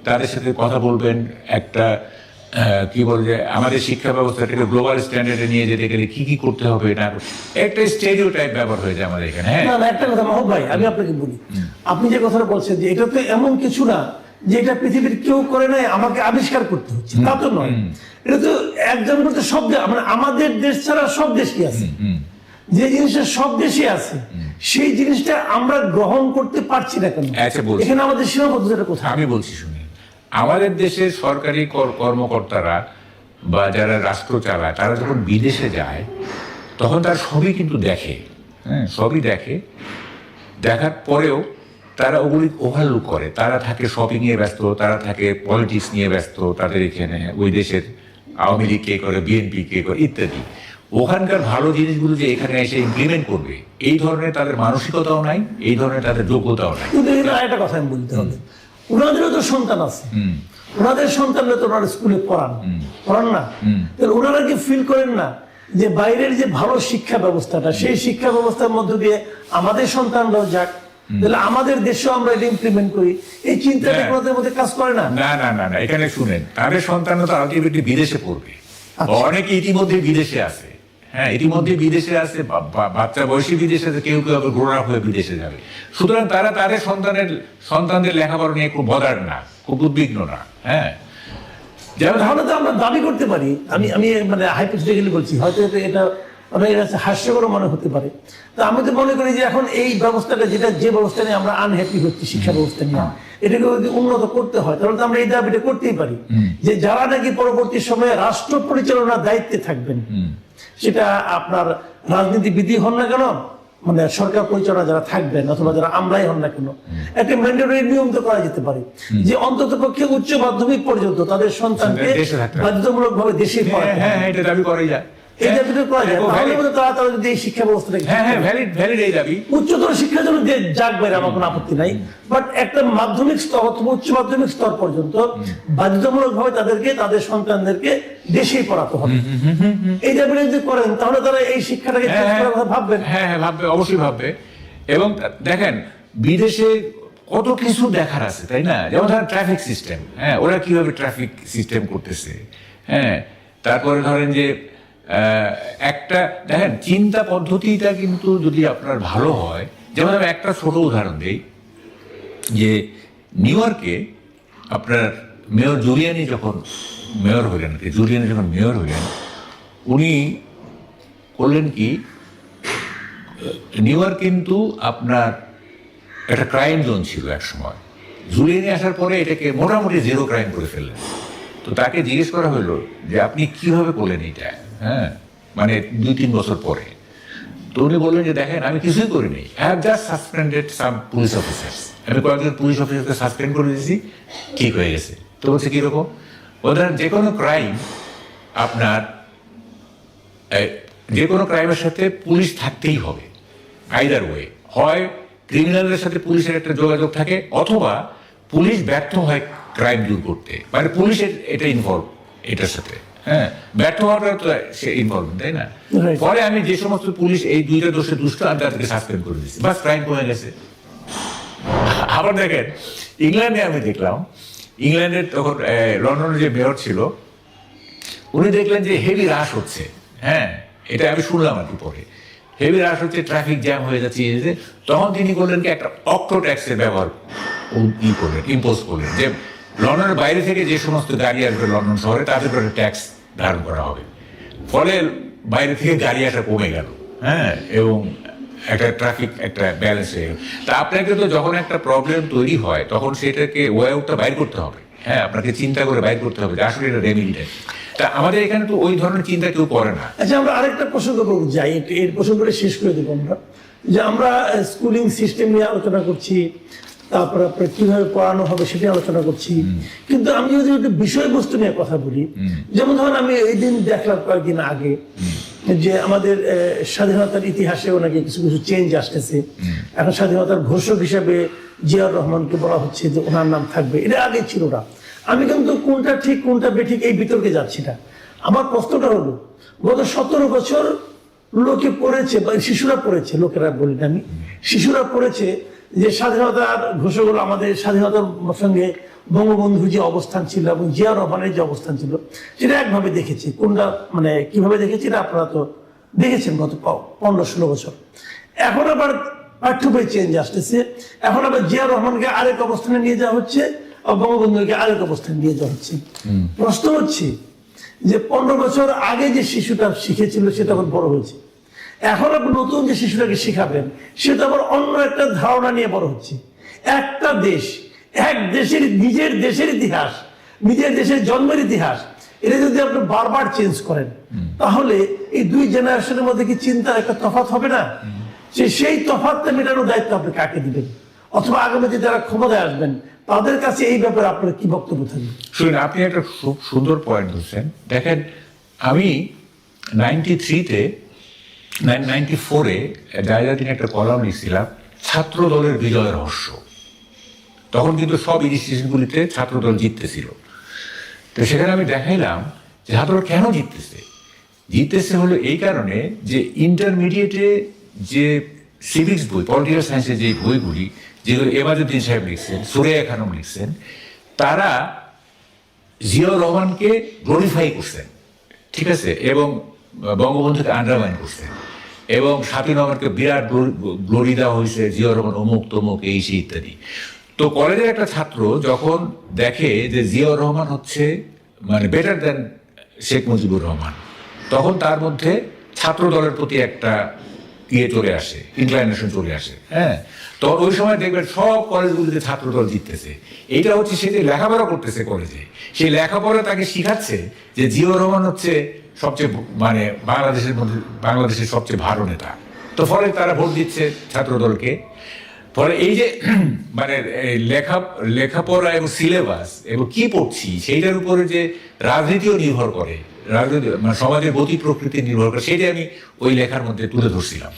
তাদের সাথে কথা বলবেন। একটা কি বলে যে আমাদের শিক্ষা ব্যবস্থাটাকে গ্লোবাল স্ট্যান্ডার্ডে নিয়ে যেতে গেলে কি কি করতে হবে না, একটা স্টেরিওটাইপ ব্যবহার হয়ে যায় আমাদের এখানে। হ্যাঁ, না, একটা কথা মাহবুব ভাই, আমি আপনাকে বলি, আপনি যে কথাটা বলছেন যে এটা তো এমন কিছু না যে এটা পৃথিবীর কেউ করে নাই, আমাকে আবিষ্কার করতে হচ্ছে, তা তো নয়। এটা তো একজন করতে সব মানে আমাদের দেশ ছাড়া সব দেশই আছে। যে জিনিসটা সব দেশে আছে সেই জিনিসটা আমরা গ্রহণ করতে পারছি না কেন? এখানে আমাদের সীমাবদ্ধতাটা কোথায়? আমি বলছি শুনি, আমাদের দেশের সরকারি কর্মকর্তারা বা যারা রাষ্ট্র চালায় তারা যখন বিদেশে যায় তখন তারা সবই কিন্তু দেখে। হ্যাঁ, সবই দেখে, দেখার পরেও তারা ওগুলি ওভারলুক করে। তারা থাকে শপিং নিয়ে ব্যস্ত, তারা থাকে পলিটিক্স নিয়ে ব্যস্ত, তাদের এখানে ওই দেশের আওয়ামী লীগ কে করে, বিএনপি কে করে ইত্যাদি। ওখানকার ভালো জিনিসগুলো যে এখানে এসে ইমপ্লিমেন্ট করবে এই ধরনের তাদের মানসিকতাও নাই, এই ধরনের তাদের যোগ্যতাও নাই। কিন্তু এখানে আরেকটা কথা আমি বলতে হবে, ওনাদেরও তো সন্তান আছে, ওনাদের সন্তানরা তো ওনারা স্কুলে পড়ান না, তাহলে ওনারা কি ফিল করেন না যে বাইরের যে ভালো শিক্ষা ব্যবস্থাটা সেই শিক্ষা ব্যবস্থার মধ্য দিয়ে আমাদের সন্তানরাও যাক, তাহলে আমাদের দেশেও আমরা এটা ইমপ্লিমেন্ট করি? এই চিন্তাটা ওনাদের মধ্যে কাজ করে না? না না না না, এখানে শুনেন, তাদের সন্তানরা তো আলটিমেটলি বিদেশে পড়বে। অনেকে ইতিমধ্যে বিদেশে আছে। হ্যাঁ, ইতিমধ্যে বিদেশে আছে, বাচ্চা বয়সী বিদেশে আছে, কেউ কেউ আবার গ্রোন আপ হয়ে বিদেশে যাবে। সুতরাং তারা তাদের সন্তানদের লেখাপড়া নিয়ে খুব বদার না, খুব উদ্বিগ্ন না। হ্যাঁ, তাহলে তো আমরা দাবি করতে পারি, আমি মানে হাইপোথেটিক্যালি বলছি, হয়তো এটা অনেক হাস্যকর মনে হতে পারে। তো আমি তো মনে করি যে এখন এই ব্যবস্থাটা যে ব্যবস্থা নিয়ে আমরা আনহ্যাপি হচ্ছি, শিক্ষা ব্যবস্থা নিয়ে, এটাকে যদি উন্নত করতে হয় তাহলে তো আমরা এই দাবিটা করতেই পারি যে যারা নাকি পরবর্তী সময়ে রাষ্ট্র পরিচালনার দায়িত্বে থাকবেন, সেটা আপনার রাজনীতিবিদই হন না কেন, মানে সরকার পরিচালনা যারা থাকবেন অথবা যারা আমরাই হন না কেন, একটা ম্যান্ডেটরি নিয়ম তো করা যেতে পারে যে অন্তত পক্ষে উচ্চ মাধ্যমিক পর্যন্ত তাদের সন্তানকে বাধ্যতামূলক ভাবে দেশে পড়াতে হবে। হ্যাঁ, এটা দাবি করাই যায়। এই দাবিটা করা যায়, তাহলে বোধহয় তারা যদি এই শিক্ষা ব্যবস্থাটাকে ভ্যালিড এই দাবি। উচ্চতর শিক্ষার জন্য যাক বাইরে আমার কোনো আপত্তি নাই, বাট একটা মাধ্যমিক স্তর অথবা উচ্চ মাধ্যমিক স্তর পর্যন্ত বাধ্যতামূলক ভাবে তাদেরকে তাদের সন্তানদেরকে দেশেই পড়াতে হবে। এই দাবিটা যদি করেন তাহলে তারা এই শিক্ষাটাকে ভাববেন। হ্যাঁ, ভাববে, অবশ্যই ভাববে। এবং দেখেন বিদেশে কত কিছু দেখার আছে, তাই না? যেমন ধরেন ট্রাফিক সিস্টেম, হ্যাঁ, ওরা কিভাবে ট্রাফিক সিস্টেম করতেছে। হ্যাঁ, তারপরে ধরেন যে একটা দেখেন চিন্তা পদ্ধতিটা কিন্তু যদি আপনার ভালো হয়, যেমন আমি একটা ছোট উদাহরণ দিই, যে নিউ ইয়র্কে আপনার মেয়র জুলিয়ানি যখন মেয়র হইলেন, উনি করলেন কি, নিউ ইয়র্ক কিন্তু আপনার একটা ক্রাইম জোন ছিল এক সময়। জুলিয়ানি আসার পরে এটাকে মোটামুটি জিরো ক্রাইম করে ফেললেন। তো তাকে জিজ্ঞেস করা হলো যে আপনি কিভাবে করলেন এটা, হ্যাঁ, মানে 2-3 বছর পরে। তো উনি বললেন যে দেখেন আমি কিছুই করিনি, I have just suspended some police officers, আমি কয়েকজন পুলিশ অফিসারকে সাসপেন্ড করে দিয়েছি, ঠিক হয়ে গেছে। তো বলছে কীরকম, ওদের যে কোনো ক্রাইম আপনার যে কোনো ক্রাইমের সাথে পুলিশ থাকতেই হবে, আইদার ওয়ে, হয় ক্রিমিনালদের সাথে পুলিশের একটা যোগাযোগ থাকে, অথবা পুলিশ ব্যর্থ হয় ক্রাইম দূর করতে, মানে পুলিশের এটা ইনভলভ এটার সাথে, হ্যাঁ, ব্যর্থ হওয়াটা তো সে ইনভলভ, তাই না? Right. পরে আমি যে সমস্ত পুলিশ এই দুইটা দোষে দুষ্ট, আমি তাদেরকে সাসপেন্ড করে দিচ্ছি, বাস ক্রাইম কমে গেছে। আবার দেখেন ইংল্যান্ডে আমি দেখলাম, ইংল্যান্ডের তখন লন্ডনের যে মেয়র ছিল, উনি দেখলেন যে হেভি রাশ হচ্ছে, হ্যাঁ, এটা আমি শুনলাম আর কি পরে, হেভি রাশ হচ্ছে, ট্রাফিক জ্যাম হয়ে যাচ্ছে, তখন তিনি করলেন কি একটা অক্টো ট্যাক্সের ব্যবহার ইম্পোজ করলেন, যে লন্ডনের বাইরে থেকে যে সমস্ত গাড়ি আসবে লন্ডন শহরে তাদের উপরে ট্যাক্স ধারণ করা হবে। ফলে বাইরে থেকে গাড়ি আসা কমে গেল, হ্যাঁ, এবং একটা ট্রাফিক একটা ব্যালেন্স হয়ে গেল। তা আপনাকে তো যখন একটা প্রবলেম তৈরি হয় তখন সেটাকে ওয়ে আউটটা বাইর করতে হবে, হ্যাঁ, আপনাকে চিন্তা করে বাইর করতে হবে যে আসলে এটা রেমেডিটা। তা আমাদের এখানে তো ওই ধরনের চিন্তা কেউ করে না। আচ্ছা, আমরা আরেকটা প্রসঙ্গ যাই, এর প্রসঙ্গটা শেষ করে দেবো আমরা, যে আমরা স্কুলিং সিস্টেম নিয়ে আলোচনা করছি, তারপরে আপনার কিভাবে পড়ানো হবে সেটা আলোচনা করছি, কিন্তু আমি যদি একটু বিষয়বস্তু নিয়ে কথা বলি, যেমন ধরুন আমি এই দিন দেখলাম কয়েকদিন আগে যে আমাদের স্বাধীনতার ইতিহাসেও নাকি কিছু কিছু চেঞ্জ আসতেছে। এখন স্বাধীনতার ঘোষক হিসেবে জিয়াউর রহমানকে বলা হচ্ছে যে ওনার নাম থাকবে, এটা আগে ছিল না। আমি কিন্তু কোনটা ঠিক কোনটা বেঠিক এই বিতর্কে যাচ্ছি না। আমার প্রশ্নটা হলো, গত 17 বছর লোকে পড়েছে, বা শিশুরা পড়েছে, লোকেরা বলি না আমি, শিশুরা পড়েছে যে স্বাধীনতার ঘোষক হলো, আমাদের স্বাধীনতার সঙ্গে বঙ্গবন্ধুর যে অবস্থান ছিল এবং জিয়াউর রহমানের যে অবস্থান ছিল সেটা একভাবে দেখেছি। কোনটা মানে কিভাবে দেখেছি না আপনারা তো দেখেছেন গত 15-16 বছর। এখন আবার পাঠ্য বই চেঞ্জ আসতেছে, এখন আবার জিয়াউর রহমানকে আরেক অবস্থানে নিয়ে যাওয়া হচ্ছে, বঙ্গবন্ধুকে আরেক অবস্থানে নিয়ে যাওয়া হচ্ছে। প্রশ্ন হচ্ছে যে 15 বছর আগে যে শিশুটা শিখেছিল সেটা আবার বড় হয়েছে, এখন আপনি নতুন যে শিশুটাকে শিখাবেন সেটা আবার অন্য একটা ধারণা নিয়ে বড় হচ্ছে। একটা দেশ, এক দেশের নিজের দেশের ইতিহাস, নিজের দেশের জন্মের ইতিহাস, এটা যদি আপনি বারবার চেঞ্জ করেন তাহলে এই দুই জেনারেশনের মধ্যে কি চিন্তার একটা তফাৎ হবে না? সেই তফাৎটা মেটানোর দায়িত্ব আপনি কাকে দিবেন, অথবা আগামীতে যারা ক্ষমতায় আসবেন তাদের কাছে এই ব্যাপারে আপনার কি বক্তব্য থাকবে? শুনুন, আপনি একটা খুব সুন্দর পয়েন্ট ধরছেন। দেখেন, আমি 94-এ জায়গাদিন একটা কলাম লিখছিলাম, ছাত্র দলের বিজয় রহস্য। তখন কিন্তু সব ইনস্টিটিউশনগুলিতে ছাত্রদল জিততেছিল। তো সেখানে আমি দেখাইলাম যে ছাত্রদল কেন জিততেছে হলো এই কারণে যে ইন্টারমিডিয়েটে যে সিভিক্স বই, পলিটিক্যাল সায়েন্সের যে বইগুলি, যেগুলো এমাজউদ্দিন সাহেব লিখছেন, সুরাইয়া খানম লিখছেন, তারা জিয়াউর রহমানকে গ্লোরিফাই করছেন, ঠিক আছে, এবং বঙ্গবন্ধুকে আন্ডারমাইন করছেন, এবং 7ই নভেম্বরকে বিরাট গ্লোরি দেওয়া হয়েছে, জিয়াউর রহমান অমুক তমুক এই সেই ইত্যাদি। তো কলেজের একটা ছাত্র যখন দেখে যে জিয়াউর রহমান হচ্ছে মানে বেটার দেন শেখ মুজিবুর রহমান, তখন তার মধ্যে ছাত্র দলের প্রতি একটা চলে আসে, ইনক্লাইনেশন চলে আসে, হ্যাঁ। তো ওই সময় দেখবেন সব কলেজগুলিতে ছাত্রদল জিততেছে। এইটা হচ্ছে সে যে লেখাপড়া করতেছে কলেজে, সেই লেখাপড়া তাকে শিখাচ্ছে যে জিয়াউর রহমান হচ্ছে সবচেয়ে মানে বাংলাদেশের সবচেয়ে ভালো নেতা। তো ফলে তারা ভোট দিচ্ছে ছাত্রদলকে। ফলে এই যে মানে লেখাপড়া এবং সিলেবাস এবং কি পড়ছি সেইটার উপরে যে রাজনীতিও নির্ভর করে, রাজনীতি মানে সমাজের গতি প্রকৃতি নির্ভর করে, সেটাই আমি ওই লেখার মধ্যে তুলে ধরছিলাম।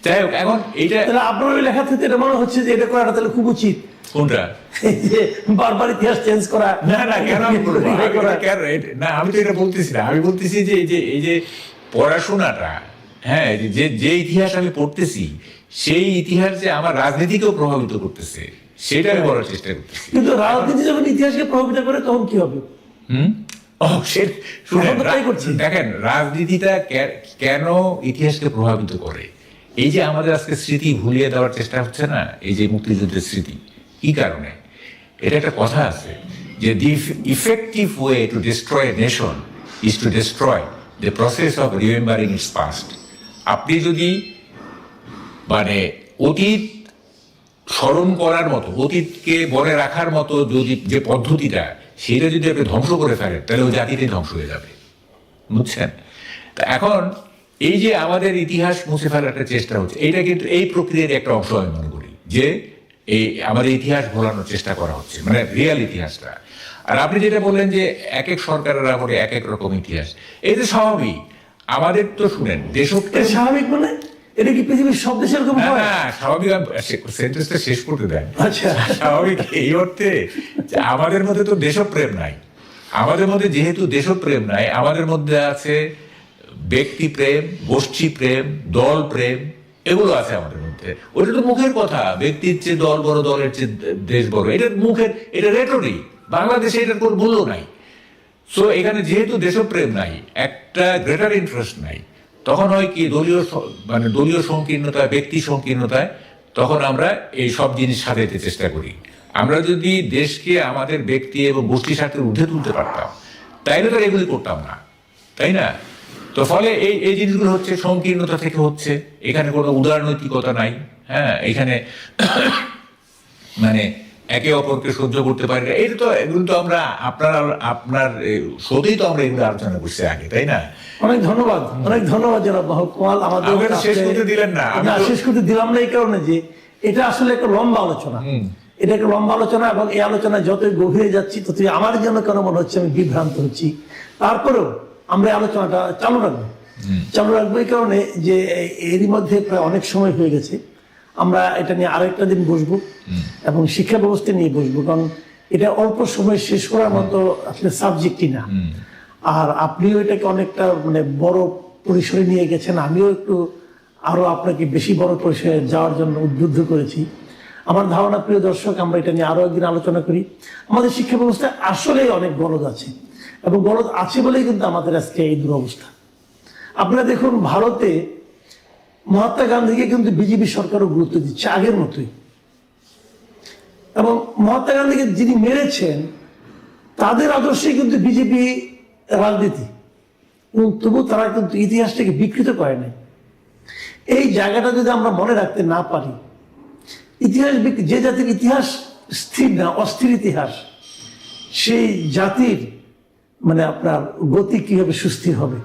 যাই হোক, এখন এইটা আপনার ওই লেখা থেকে এটা মনে হচ্ছে যে এটা করাটা তাহলে খুব উচিত। কোনটা? যে বারবার ইতিহাস চেঞ্জ করা। না, কেন আমি বলবো? না, আমি তো এটা বলতেছি না। আমি বলতেছি যে এই যে পড়াশোনাটা, হ্যাঁ, যে ইতিহাস আমি পড়তেছি সেই ইতিহাস যে আমার রাজনীতিকেও প্রভাবিত করতেছে সেটা আমি বলার চেষ্টা করতেছি। কিন্তু রাজনীতি যখন ইতিহাসকে প্রভাবিত করে তখন কি হবে? দেখেন, রাজনীতিটা কেন ইতিহাসকে প্রভাবিত করে, এই যে আমাদের আজকে স্মৃতি ভুলিয়ে দেওয়ার চেষ্টা হচ্ছে না, এই যে মুক্তিযুদ্ধের স্মৃতি, কি কারণে? এটা একটা কথা আছে যে the effective way to destroy a nation is to destroy the process of remembering its past. আপনি যদি মানে অতীত স্মরণ করার মতো, অতীতকে মনে রাখার মতো যদি যে পদ্ধতিটা, সেটা যদি আপনি ধ্বংস করে ফেলেন, তাহলে ওই জাতিটাই ধ্বংস হয়ে যাবে, বুঝছেন? তা এখন এই যে আমাদের ইতিহাস মুছে ফেলার একটা চেষ্টা হচ্ছে, এইটা কিন্তু এই প্রক্রিয়ার একটা অংশ আমি মনে করি, যে এই আমাদের ইতিহাস ভোলানোর চেষ্টা করা হচ্ছে, মানে রিয়াল ইতিহাসটা। আর আপনি যেটা বললেন যে এক এক সরকারের আমলে এক এক রকম ইতিহাস, এই যে স্বাভাবিক। আমাদের তো শুনেন দেশপ্রেম, এটা স্বাভাবিক মানে এটা কি পৃথিবীর সব দেশের এরকম না হয়? না স্বাভাবিক, সেন্টেন্সটা শেষ করতে দেন। আচ্ছা, স্বাভাবিক এই অর্থে যে আমাদের মধ্যে তো দেশপ্রেম নাই। আমাদের মধ্যে যেহেতু দেশপ্রেম নাই, আমাদের মধ্যে আছে ব্যক্তি প্রেম, গোষ্ঠী প্রেম, দল প্রেম, এগুলো আছে আমাদের মধ্যে। ওটা তো মুখের কথা, ব্যক্তির চেয়ে দল বড়, দলের চেয়ে দেশ বড়, এটা মুখের, এটা রেটরিক। বাংলাদেশে এটার কোনো মূল্য নাই। সো এখানে যেহেতু দেশপ্রেম নাই, একটা গ্রেটার ইন্টারেস্ট নাই, তখন হয় কি দলীয় মানে দলীয় সংকীর্ণতায়, ব্যক্তি সংকীর্ণতায় তখন আমরা এই সব জিনিস সাজাইতে চেষ্টা করি। আমরা যদি দেশকে আমাদের ব্যক্তি এবং গোষ্ঠী স্বার্থের ঊর্ধ্বে তুলতে পারতাম, তাইলে তো এগুলি করতাম না, তাই না? তো ফলে এই এই জিনিসগুলো হচ্ছে সংকীর্ণতা থেকে হচ্ছে। এখানে কোনো উদারনৈতিকতা নাই। হ্যাঁ, এখানে মানে একে অপরকে সহ্য করতে পারি না। এটা তো এগুলো তো আমরা আপনার শোতেই তো আমরা এগুলো আলোচনা করছি আগে, তাই না? অনেক ধন্যবাদ, অনেক ধন্যবাদ জনাব মাহবুব কামাল। আমাদের আমাকে তো শেষ করতে দিলেন না। না, শেষ করতে দিলাম না এই কারণে যে এটা আসলে একটা লম্বা আলোচনা। এটা একটা লম্বা আলোচনা, এবং এই আলোচনায় যতই গভীরে যাচ্ছি ততই আমার জন্য কেন মনে হচ্ছে আমি বিভ্রান্ত হচ্ছি। তারপরেও আমরা এই আলোচনাটা চালু রাখবো এই কারণে যে এরই মধ্যে প্রায় অনেক সময় হয়ে গেছে। আমরা এটা নিয়ে আরেকটা দিন বসবো এবং শিক্ষা ব্যবস্থা নিয়ে বসবো, কারণ এটা অল্প সময় শেষ করার মতো আসলে সাবজেক্টই না। আর আপনিও এটাকে অনেকটা মানে বড় পরিসরে নিয়ে গেছেন, আমিও একটু আরো আপনাকে বেশি বড় পরিসরে যাওয়ার জন্য উদ্বুদ্ধ করেছি। আমার ধারণা, প্রিয় দর্শক, আমরা এটা নিয়ে আরো একদিন আলোচনা করি। আমাদের শিক্ষা ব্যবস্থায় আসলেই অনেক গলদ আছে, এবং গলদ আছে বলেই কিন্তু আমাদের আজকে এই দুরবস্থা। আপনারা দেখুন, ভারতে মহাত্মা গান্ধীকে কিন্তু বিজেপি সরকারও গুরুত্ব দিচ্ছে আগের মতোই, এবং মহাত্মা গান্ধীকে যিনি মেরেছেন তাদের আদর্শে কিন্তু বিজেপি রাজনীতি, এবং তবু তারা কিন্তু ইতিহাসটাকে বিকৃত করে নাই। এই জায়গাটা যদি আমরা মনে রাখতে না পারি, ইতিহাস যে জাতির ইতিহাস স্থির না, অস্থির ইতিহাস, সেই জাতির মানে আপনার গতি কিভাবে সুস্থির হবে?